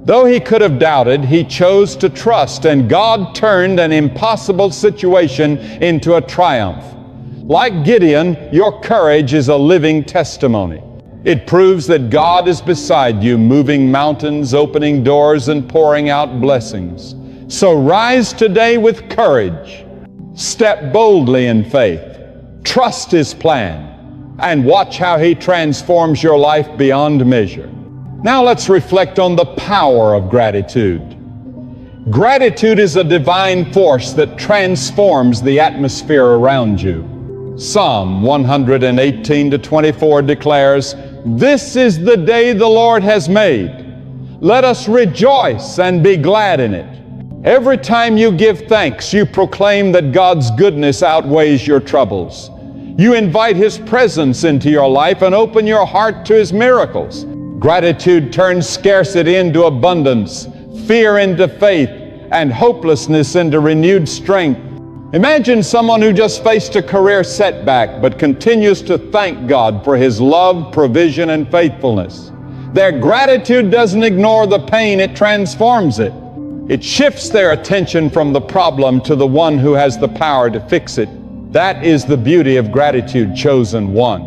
Though he could have doubted, he chose to trust, and God turned an impossible situation into a triumph. Like Gideon, your courage is a living testimony. It proves that God is beside you, moving mountains, opening doors, and pouring out blessings. So rise today with courage. Step boldly in faith. Trust His plan, and watch how He transforms your life beyond measure. Now let's reflect on the power of gratitude. Gratitude is a divine force that transforms the atmosphere around you. Psalm 118:24 declares, "This is the day the Lord has made. Let us rejoice and be glad in it." Every time you give thanks, you proclaim that God's goodness outweighs your troubles. You invite His presence into your life and open your heart to His miracles. Gratitude turns scarcity into abundance, fear into faith, and hopelessness into renewed strength. Imagine someone who just faced a career setback but continues to thank God for His love, provision, and faithfulness. Their gratitude doesn't ignore the pain, it transforms it. It shifts their attention from the problem to the one who has the power to fix it. That is the beauty of gratitude, chosen one.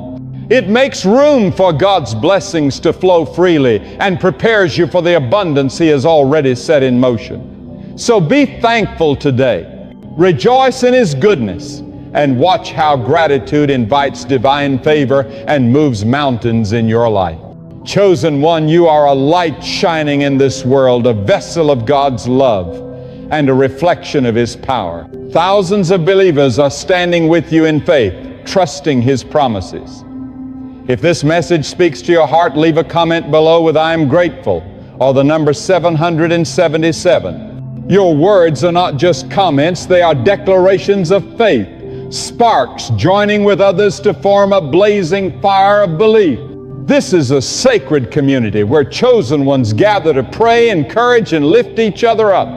It makes room for God's blessings to flow freely and prepares you for the abundance He has already set in motion. So be thankful today. Rejoice in His goodness, and watch how gratitude invites divine favor and moves mountains in your life. Chosen one, you are a light shining in this world, a vessel of God's love and a reflection of His power. Thousands of believers are standing with you in faith, trusting His promises. If this message speaks to your heart, leave a comment below with "I am grateful," or the number 777. Your words are not just comments, they are declarations of faith, sparks joining with others to form a blazing fire of belief. This is a sacred community where chosen ones gather to pray, encourage, and lift each other up.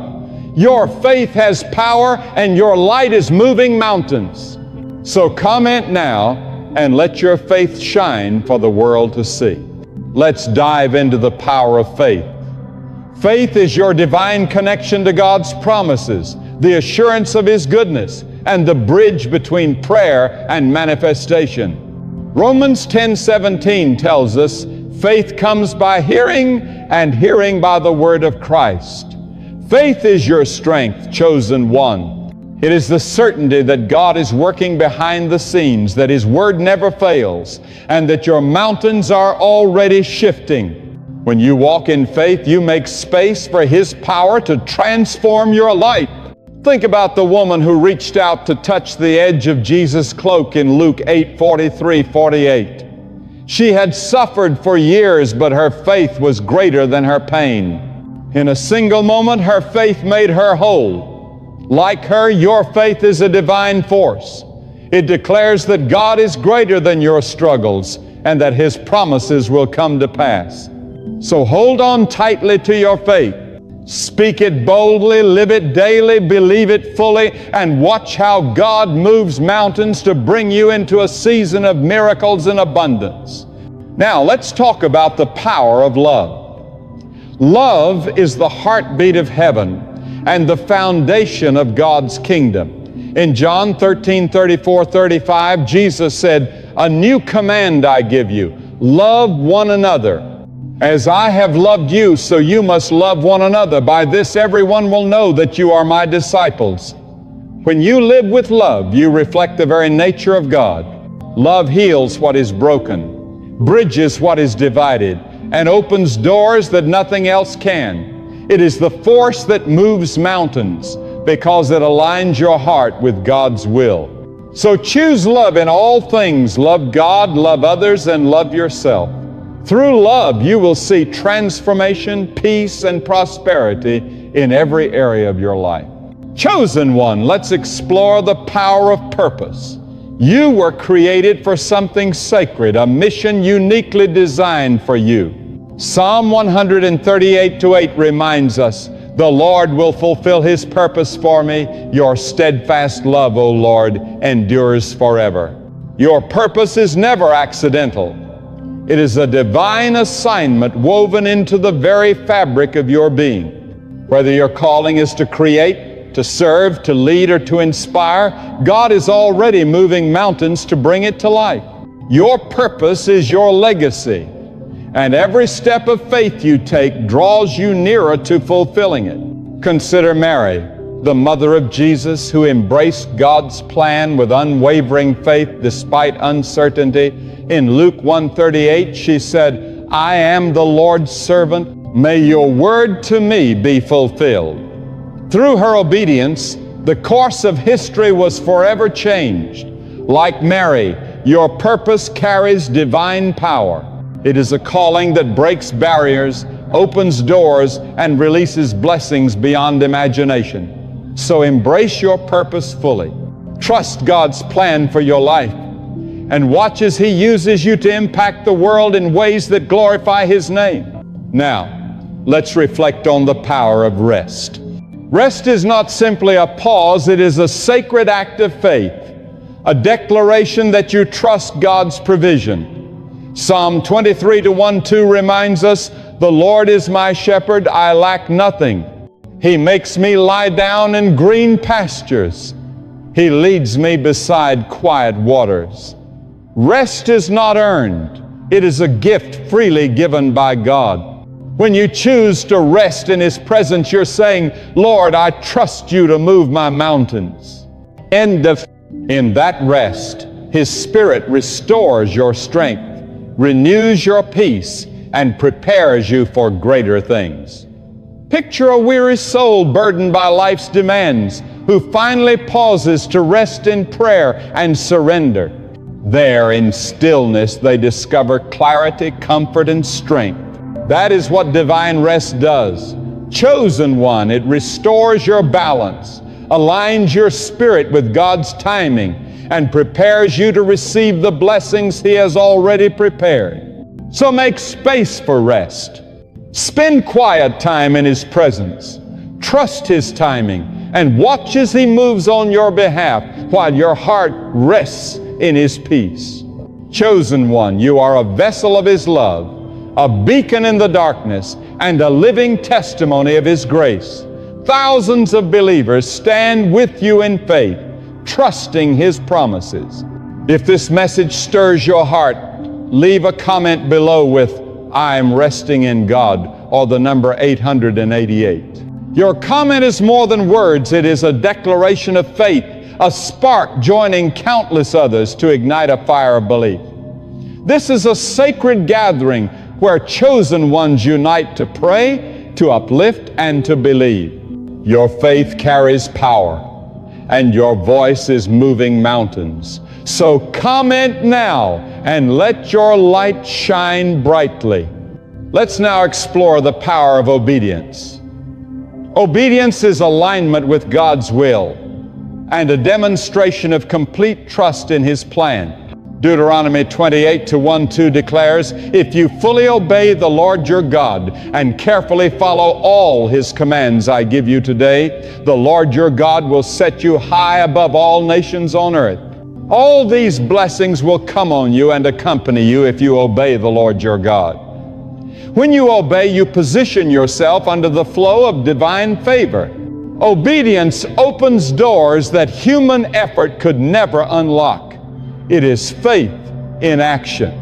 Your faith has power, and your light is moving mountains. So comment now and let your faith shine for the world to see. Let's dive into the power of faith. Faith is your divine connection to God's promises, the assurance of His goodness, and the bridge between prayer and manifestation. Romans 10:17 tells us, faith comes by hearing, and hearing by the word of Christ. Faith is your strength, chosen one. It is the certainty that God is working behind the scenes, that His word never fails, and that your mountains are already shifting. When you walk in faith, you make space for His power to transform your life. Think about the woman who reached out to touch the edge of Jesus' cloak in Luke 8:43-48. She had suffered for years, but her faith was greater than her pain. In a single moment, her faith made her whole. Like her, your faith is a divine force. It declares that God is greater than your struggles and that His promises will come to pass. So hold on tightly to your faith. Speak it boldly, live it daily, believe it fully, and watch how God moves mountains to bring you into a season of miracles and abundance. Now, let's talk about the power of love. Love is the heartbeat of heaven and the foundation of God's kingdom. In John 13:34-35, Jesus said, "A new command I give you, love one another. As I have loved you, so you must love one another. By this everyone will know that you are my disciples." When you live with love, you reflect the very nature of God. Love heals what is broken, bridges what is divided, and opens doors that nothing else can. It is the force that moves mountains because it aligns your heart with God's will. So choose love in all things. Love God, love others, and love yourself. Through love, you will see transformation, peace, and prosperity in every area of your life. Chosen one, let's explore the power of purpose. You were created for something sacred, a mission uniquely designed for you. Psalm 138:8 reminds us, "The Lord will fulfill His purpose for me. Your steadfast love, O Lord, endures forever." Your purpose is never accidental. It is a divine assignment woven into the very fabric of your being. Whether your calling is to create, to serve, to lead, or to inspire, God is already moving mountains to bring it to life. Your purpose is your legacy, and every step of faith you take draws you nearer to fulfilling it. Consider Mary, the mother of Jesus, who embraced God's plan with unwavering faith despite uncertainty. In Luke 1:38, she said, "I am the Lord's servant. May your word to me be fulfilled." Through her obedience, the course of history was forever changed. Like Mary, your purpose carries divine power. It is a calling that breaks barriers, opens doors, and releases blessings beyond imagination. So embrace your purpose fully. Trust God's plan for your life, and watch as He uses you to impact the world in ways that glorify His name. Now, let's reflect on the power of rest. Rest is not simply a pause, it is a sacred act of faith, a declaration that you trust God's provision. Psalm 23:1-2 reminds us, "The Lord is my shepherd, I lack nothing. He makes me lie down in green pastures. He leads me beside quiet waters." Rest is not earned. It is a gift freely given by God. When you choose to rest in His presence, you're saying, "Lord, I trust you to move my mountains." In that rest, His Spirit restores your strength, renews your peace, and prepares you for greater things. Picture a weary soul burdened by life's demands who finally pauses to rest in prayer and surrender. There, in stillness, they discover clarity, comfort, and strength. That is what divine rest does. Chosen one, it restores your balance, aligns your spirit with God's timing, and prepares you to receive the blessings He has already prepared. So make space for rest. Spend quiet time in His presence. Trust His timing, and watch as He moves on your behalf while your heart rests in His peace. Chosen one, you are a vessel of His love, a beacon in the darkness, and a living testimony of His grace. Thousands of believers stand with you in faith, trusting His promises. If this message stirs your heart, leave a comment below with, "I am resting in God," or the number 888. Your comment is more than words. It is a declaration of faith, a spark joining countless others to ignite a fire of belief. This is a sacred gathering where chosen ones unite to pray, to uplift, and to believe. Your faith carries power, and your voice is moving mountains. So comment now and let your light shine brightly. Let's now explore the power of obedience. Obedience is alignment with God's will and a demonstration of complete trust in His plan. Deuteronomy 28:1-2 declares, "If you fully obey the Lord your God and carefully follow all His commands I give you today, the Lord your God will set you high above all nations on earth. All these blessings will come on you and accompany you if you obey the Lord your God." When you obey, you position yourself under the flow of divine favor. Obedience opens doors that human effort could never unlock. It is faith in action.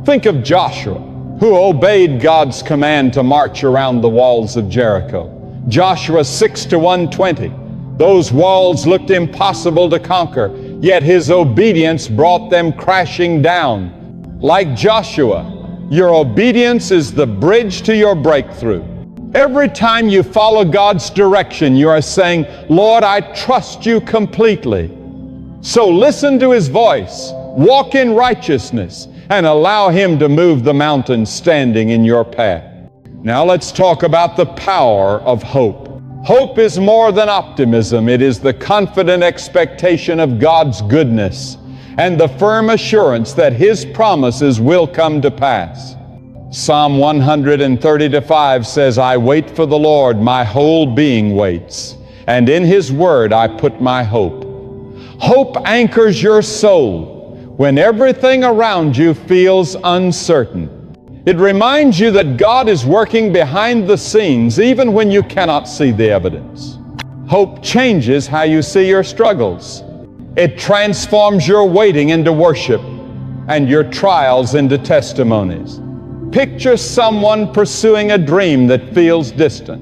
Think of Joshua, who obeyed God's command to march around the walls of Jericho. Joshua 6:1-20. Those walls looked impossible to conquer, yet his obedience brought them crashing down. Like Joshua, your obedience is the bridge to your breakthrough. Every time you follow God's direction, you are saying, "Lord, I trust you completely." So listen to His voice, walk in righteousness, and allow Him to move the mountains standing in your path. Now let's talk about the power of hope. Hope is more than optimism. It is the confident expectation of God's goodness and the firm assurance that His promises will come to pass. Psalm 130:5 says, "I wait for the Lord, my whole being waits, and in His word I put my hope." Hope anchors your soul when everything around you feels uncertain. It reminds you that God is working behind the scenes even when you cannot see the evidence. Hope changes how you see your struggles. It transforms your waiting into worship and your trials into testimonies. Picture someone pursuing a dream that feels distant.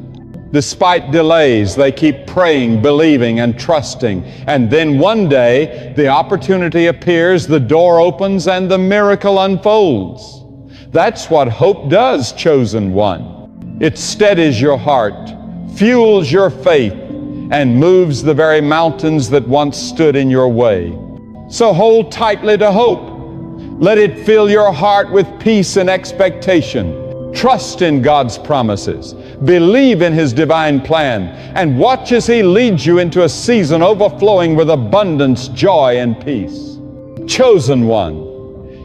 Despite delays, they keep praying, believing, and trusting. And then one day, the opportunity appears, the door opens, and the miracle unfolds. That's what hope does, chosen one. It steadies your heart, fuels your faith, and moves the very mountains that once stood in your way. So hold tightly to hope. Let it fill your heart with peace and expectation. Trust in God's promises. Believe in His divine plan, and watch as He leads you into a season overflowing with abundance, joy, and peace. Chosen one,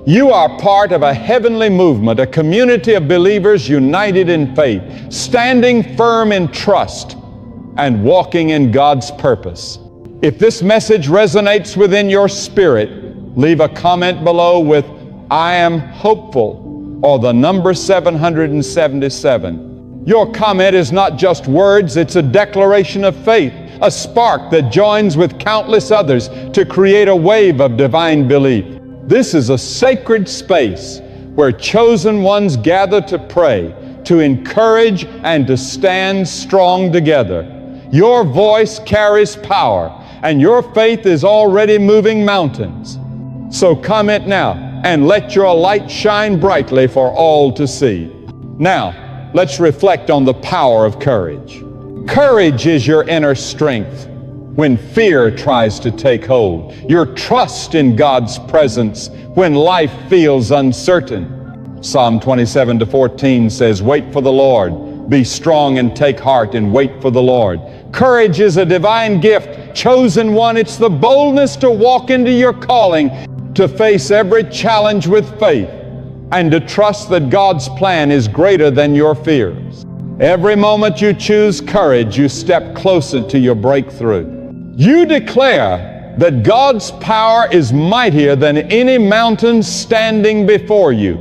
you are part of a heavenly movement, a community of believers united in faith, standing firm in trust, and walking in God's purpose. If this message resonates within your spirit, leave a comment below with "I am hopeful" or the number 777. Your comment is not just words, it's a declaration of faith, a spark that joins with countless others to create a wave of divine belief. This is a sacred space where chosen ones gather to pray, to encourage, and to stand strong together. Your voice carries power, and your faith is already moving mountains. So comment now and let your light shine brightly for all to see. Now, let's reflect on the power of courage. Courage is your inner strength when fear tries to take hold, your trust in God's presence when life feels uncertain. Psalm 27:14 says, "Wait for the Lord, be strong and take heart and wait for the Lord." Courage is a divine gift. Chosen one, it's the boldness to walk into your calling, to face every challenge with faith, and to trust that God's plan is greater than your fears. Every moment you choose courage, you step closer to your breakthrough. You declare that God's power is mightier than any mountain standing before you.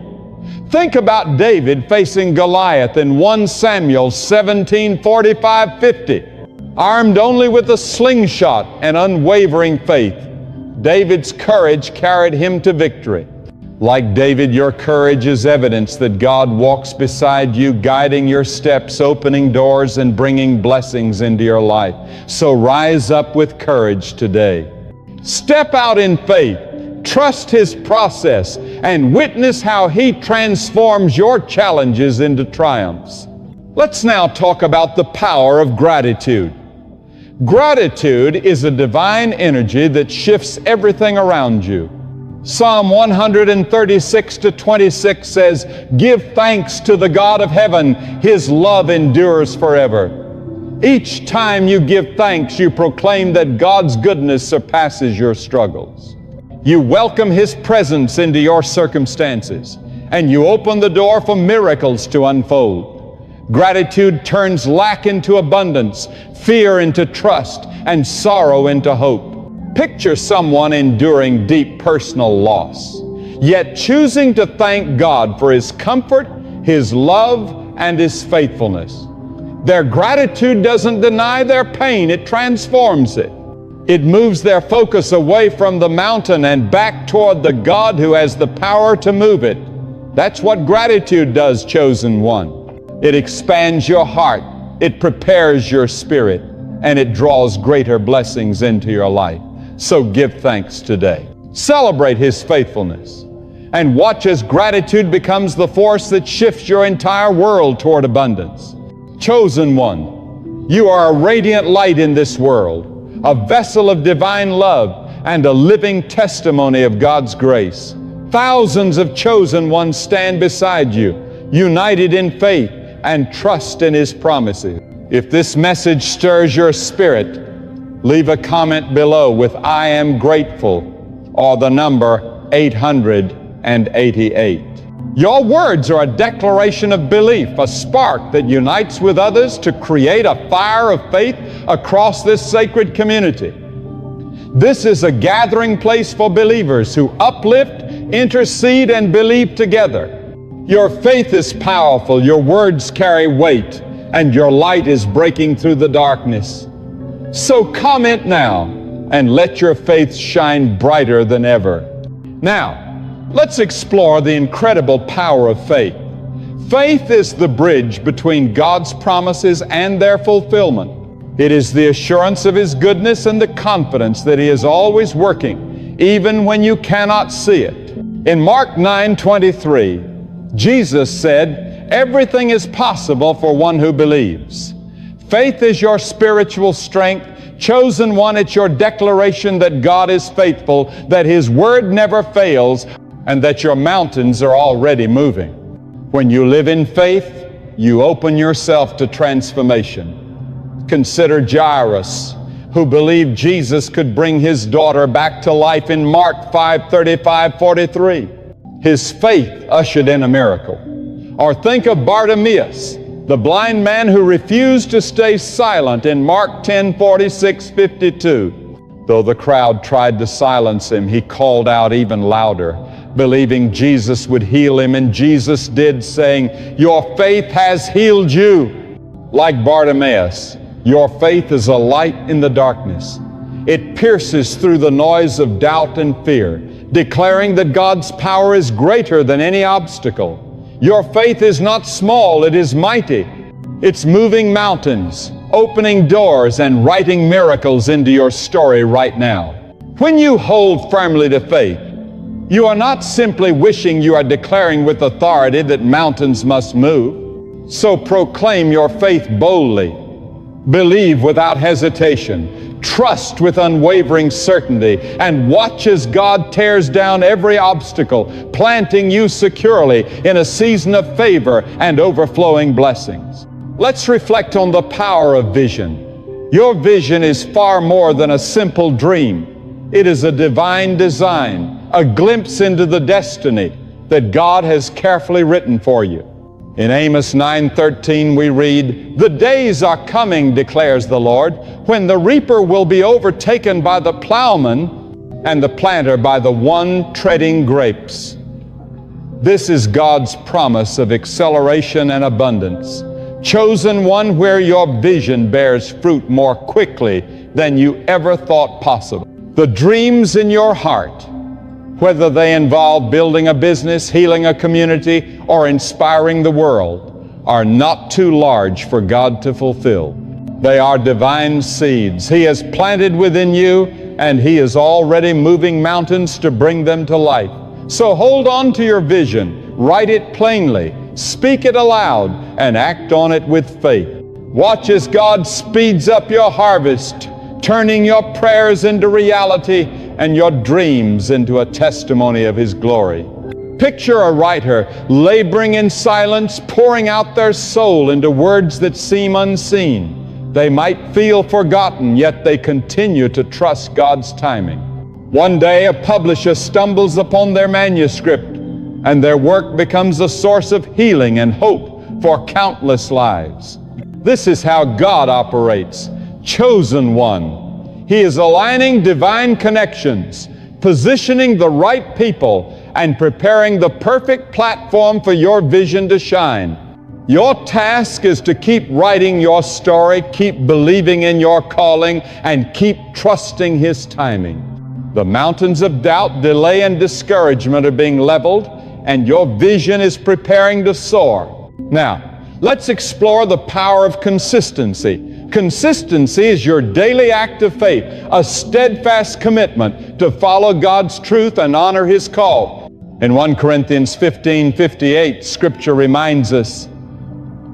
Think about David facing Goliath in 1 Samuel 17:45-50. Armed only with a slingshot and unwavering faith, David's courage carried him to victory. Like David, your courage is evidence that God walks beside you, guiding your steps, opening doors, and bringing blessings into your life. So rise up with courage today. Step out in faith, Trust His process and witness how He transforms your challenges into triumphs. Let's now talk about the power of gratitude. Gratitude is a divine energy that shifts everything around you. Psalm 136:26 says, "Give thanks to the God of heaven, His love endures forever." Each time you give thanks, you proclaim that God's goodness surpasses your struggles. You welcome His presence into your circumstances, and you open the door for miracles to unfold. Gratitude turns lack into abundance, fear into trust, and sorrow into hope. Picture someone enduring deep personal loss, yet choosing to thank God for His comfort, His love, and His faithfulness. Their gratitude doesn't deny their pain, it transforms it. It moves their focus away from the mountain and back toward the God who has the power to move it. That's what gratitude does, chosen one. It expands your heart, it prepares your spirit, and it draws greater blessings into your life. So give thanks today. Celebrate His faithfulness, and watch as gratitude becomes the force that shifts your entire world toward abundance. Chosen one, you are a radiant light in this world, a vessel of divine love, and a living testimony of God's grace. Thousands of chosen ones stand beside you, united in faith and trust in His promises. If this message stirs your spirit, leave a comment below with "I am grateful" or the number 888. Your words are a declaration of belief, a spark that unites with others to create a fire of faith across this sacred community. This is a gathering place for believers who uplift, intercede, and believe together. Your faith is powerful, your words carry weight, and your light is breaking through the darkness. So comment now and let your faith shine brighter than ever. Now, let's explore the incredible power of faith. Faith is the bridge between God's promises and their fulfillment. It is the assurance of His goodness and the confidence that He is always working, even when you cannot see it. In Mark 9:23, Jesus said, "Everything is possible for one who believes." Faith is your spiritual strength. Chosen one, it's your declaration that God is faithful, that His word never fails, and that your mountains are already moving. When you live in faith, you open yourself to transformation. Consider Jairus, who believed Jesus could bring his daughter back to life in Mark 5:35-43. His faith ushered in a miracle. Or think of Bartimaeus, the blind man who refused to stay silent in Mark 10:46-52. Though the crowd tried to silence him, he called out even louder, believing Jesus would heal him, and Jesus did, saying, "Your faith has healed you." Like Bartimaeus, your faith is a light in the darkness. It pierces through the noise of doubt and fear, declaring that God's power is greater than any obstacle. Your faith is not small, it is mighty. It's moving mountains, opening doors, and writing miracles into your story right now. When you hold firmly to faith, you are not simply wishing, you are declaring with authority that mountains must move. So proclaim your faith boldly. Believe without hesitation. Trust with unwavering certainty, and watch as God tears down every obstacle, planting you securely in a season of favor and overflowing blessings. Let's reflect on the power of vision. Your vision is far more than a simple dream. It is a divine design, a glimpse into the destiny that God has carefully written for you. In Amos 9:13 we read, "The days are coming, declares the Lord, when the reaper will be overtaken by the plowman and the planter by the one treading grapes." This is God's promise of acceleration and abundance. Chosen one, where your vision bears fruit more quickly than you ever thought possible. The dreams in your heart, whether they involve building a business, healing a community, or inspiring the world, are not too large for God to fulfill. They are divine seeds He has planted within you, and He is already moving mountains to bring them to life. So hold on to your vision, write it plainly, speak it aloud, and act on it with faith. Watch as God speeds up your harvest, turning your prayers into reality and your dreams into a testimony of His glory. Picture a writer laboring in silence, pouring out their soul into words that seem unseen. They might feel forgotten, yet they continue to trust God's timing. One day, a publisher stumbles upon their manuscript, and their work becomes a source of healing and hope for countless lives. This is how God operates. Chosen one. He is aligning divine connections, positioning the right people, and preparing the perfect platform for your vision to shine. Your task is to keep writing your story, keep believing in your calling, and keep trusting His timing. The mountains of doubt, delay, and discouragement are being leveled, and your vision is preparing to soar. Now, let's explore the power of consistency. Consistency is your daily act of faith, a steadfast commitment to follow God's truth and honor His call. In 1 Corinthians 15:58, Scripture reminds us,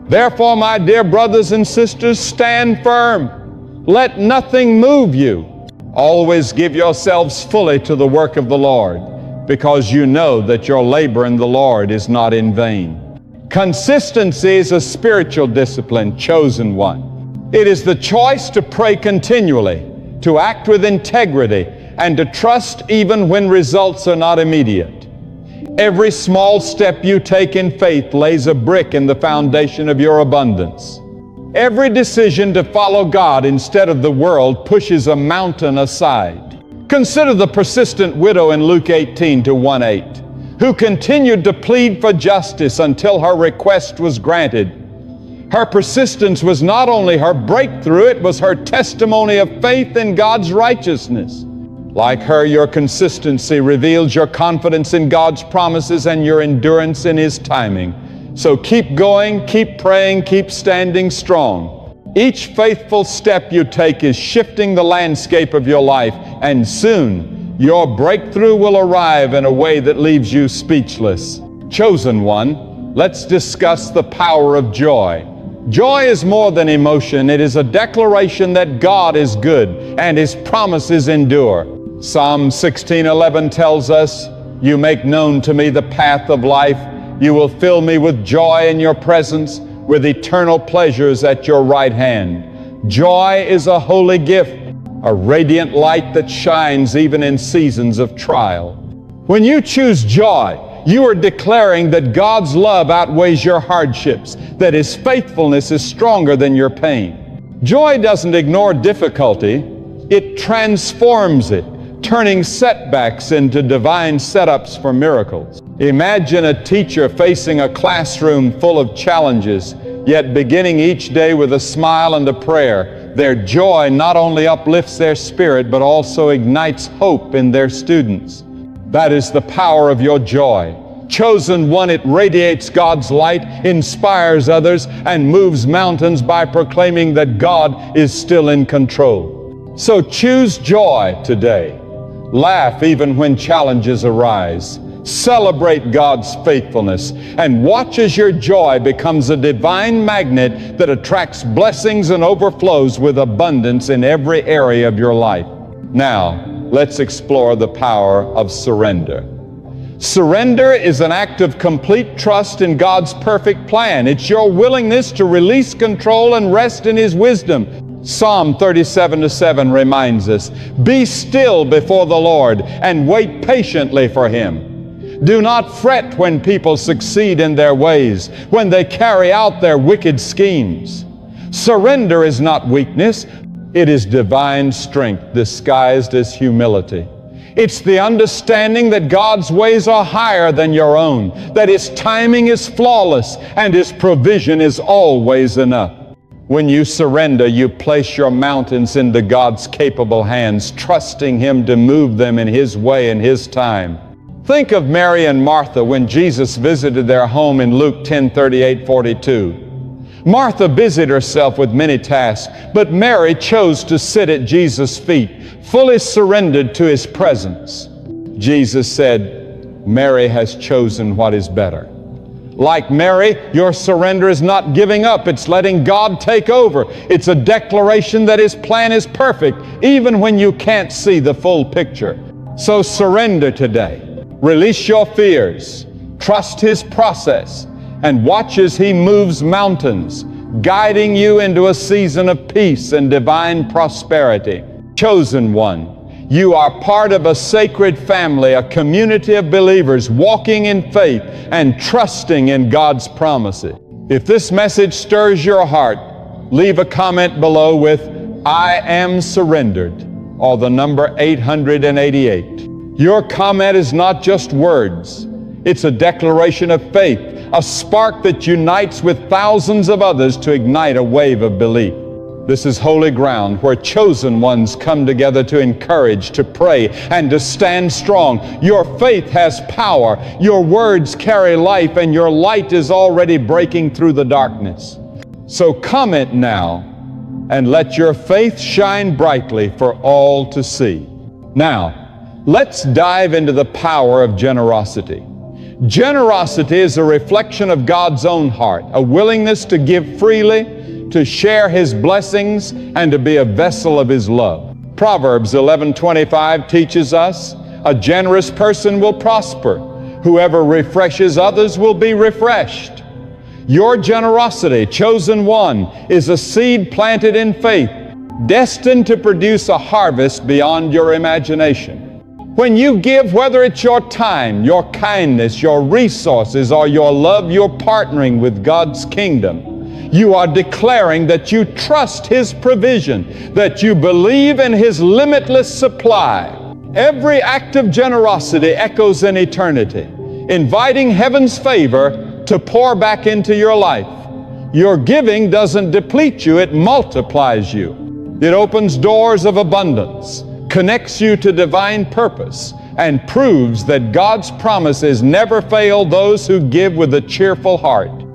"Therefore, my dear brothers and sisters, stand firm. Let nothing move you. Always give yourselves fully to the work of the Lord, because you know that your labor in the Lord is not in vain." Consistency is a spiritual discipline, chosen one. It is the choice to pray continually, to act with integrity, and to trust even when results are not immediate. Every small step you take in faith lays a brick in the foundation of your abundance. Every decision to follow God instead of the world pushes a mountain aside. Consider the persistent widow in Luke 18:1-8, who continued to plead for justice until her request was granted. Her persistence was not only her breakthrough, it was her testimony of faith in God's righteousness. Like her, your consistency reveals your confidence in God's promises and your endurance in His timing. So keep going, keep praying, keep standing strong. Each faithful step you take is shifting the landscape of your life, and soon your breakthrough will arrive in a way that leaves you speechless. Chosen one, let's discuss the power of joy. Joy is more than emotion. It is a declaration that God is good and His promises endure. Psalm 16:11 tells us, "You make known to me the path of life. You will fill me with joy in your presence, with eternal pleasures at your right hand." Joy is a holy gift, a radiant light that shines even in seasons of trial. When you choose joy, you are declaring that God's love outweighs your hardships, that His faithfulness is stronger than your pain. Joy doesn't ignore difficulty, it transforms it, turning setbacks into divine setups for miracles. Imagine a teacher facing a classroom full of challenges, yet beginning each day with a smile and a prayer. Their joy not only uplifts their spirit, but also ignites hope in their students. That is the power of your joy. Chosen one, it radiates God's light, inspires others, and moves mountains by proclaiming that God is still in control. So choose joy today. Laugh even when challenges arise. Celebrate God's faithfulness, and watch as your joy becomes a divine magnet that attracts blessings and overflows with abundance in every area of your life. Now, let's explore the power of surrender. Surrender is an act of complete trust in God's perfect plan. It's your willingness to release control and rest in His wisdom. Psalm 37:7 reminds us, "Be still before the Lord and wait patiently for Him. Do not fret when people succeed in their ways, when they carry out their wicked schemes." Surrender is not weakness, it is divine strength disguised as humility. It's the understanding that God's ways are higher than your own, that His timing is flawless, and His provision is always enough. When you surrender, you place your mountains into God's capable hands, trusting Him to move them in His way and His time. Think of Mary and Martha when Jesus visited their home in Luke 10:38-42. Martha busied herself with many tasks, but Mary chose to sit at Jesus' feet, fully surrendered to His presence. Jesus said, Mary has chosen what is better. Like Mary, your surrender is not giving up. It's letting God take over. It's a declaration that His plan is perfect, even when you can't see the full picture. So surrender today. Release your fears. Trust His process and watch as He moves mountains, guiding you into a season of peace and divine prosperity. Chosen one, you are part of a sacred family, a community of believers walking in faith and trusting in God's promises. If this message stirs your heart, leave a comment below with, I am surrendered, or the number 888. Your comment is not just words. It's a declaration of faith, a spark that unites with thousands of others to ignite a wave of belief. This is holy ground where chosen ones come together to encourage, to pray, and to stand strong. Your faith has power. Your words carry life, and your light is already breaking through the darkness. So comment now and let your faith shine brightly for all to see. Now, let's dive into the power of generosity. Generosity is a reflection of God's own heart, a willingness to give freely, to share His blessings, and to be a vessel of His love. Proverbs 11:25 teaches us, a generous person will prosper. Whoever refreshes others will be refreshed. Your generosity, chosen one, is a seed planted in faith, destined to produce a harvest beyond your imagination. When you give, whether it's your time, your kindness, your resources, or your love, you're partnering with God's kingdom. You are declaring that you trust His provision, that you believe in His limitless supply. Every act of generosity echoes in eternity, inviting heaven's favor to pour back into your life. Your giving doesn't deplete you, it multiplies you. It opens doors of abundance, connects you to divine purpose, and proves that God's promises never fail those who give with a cheerful heart.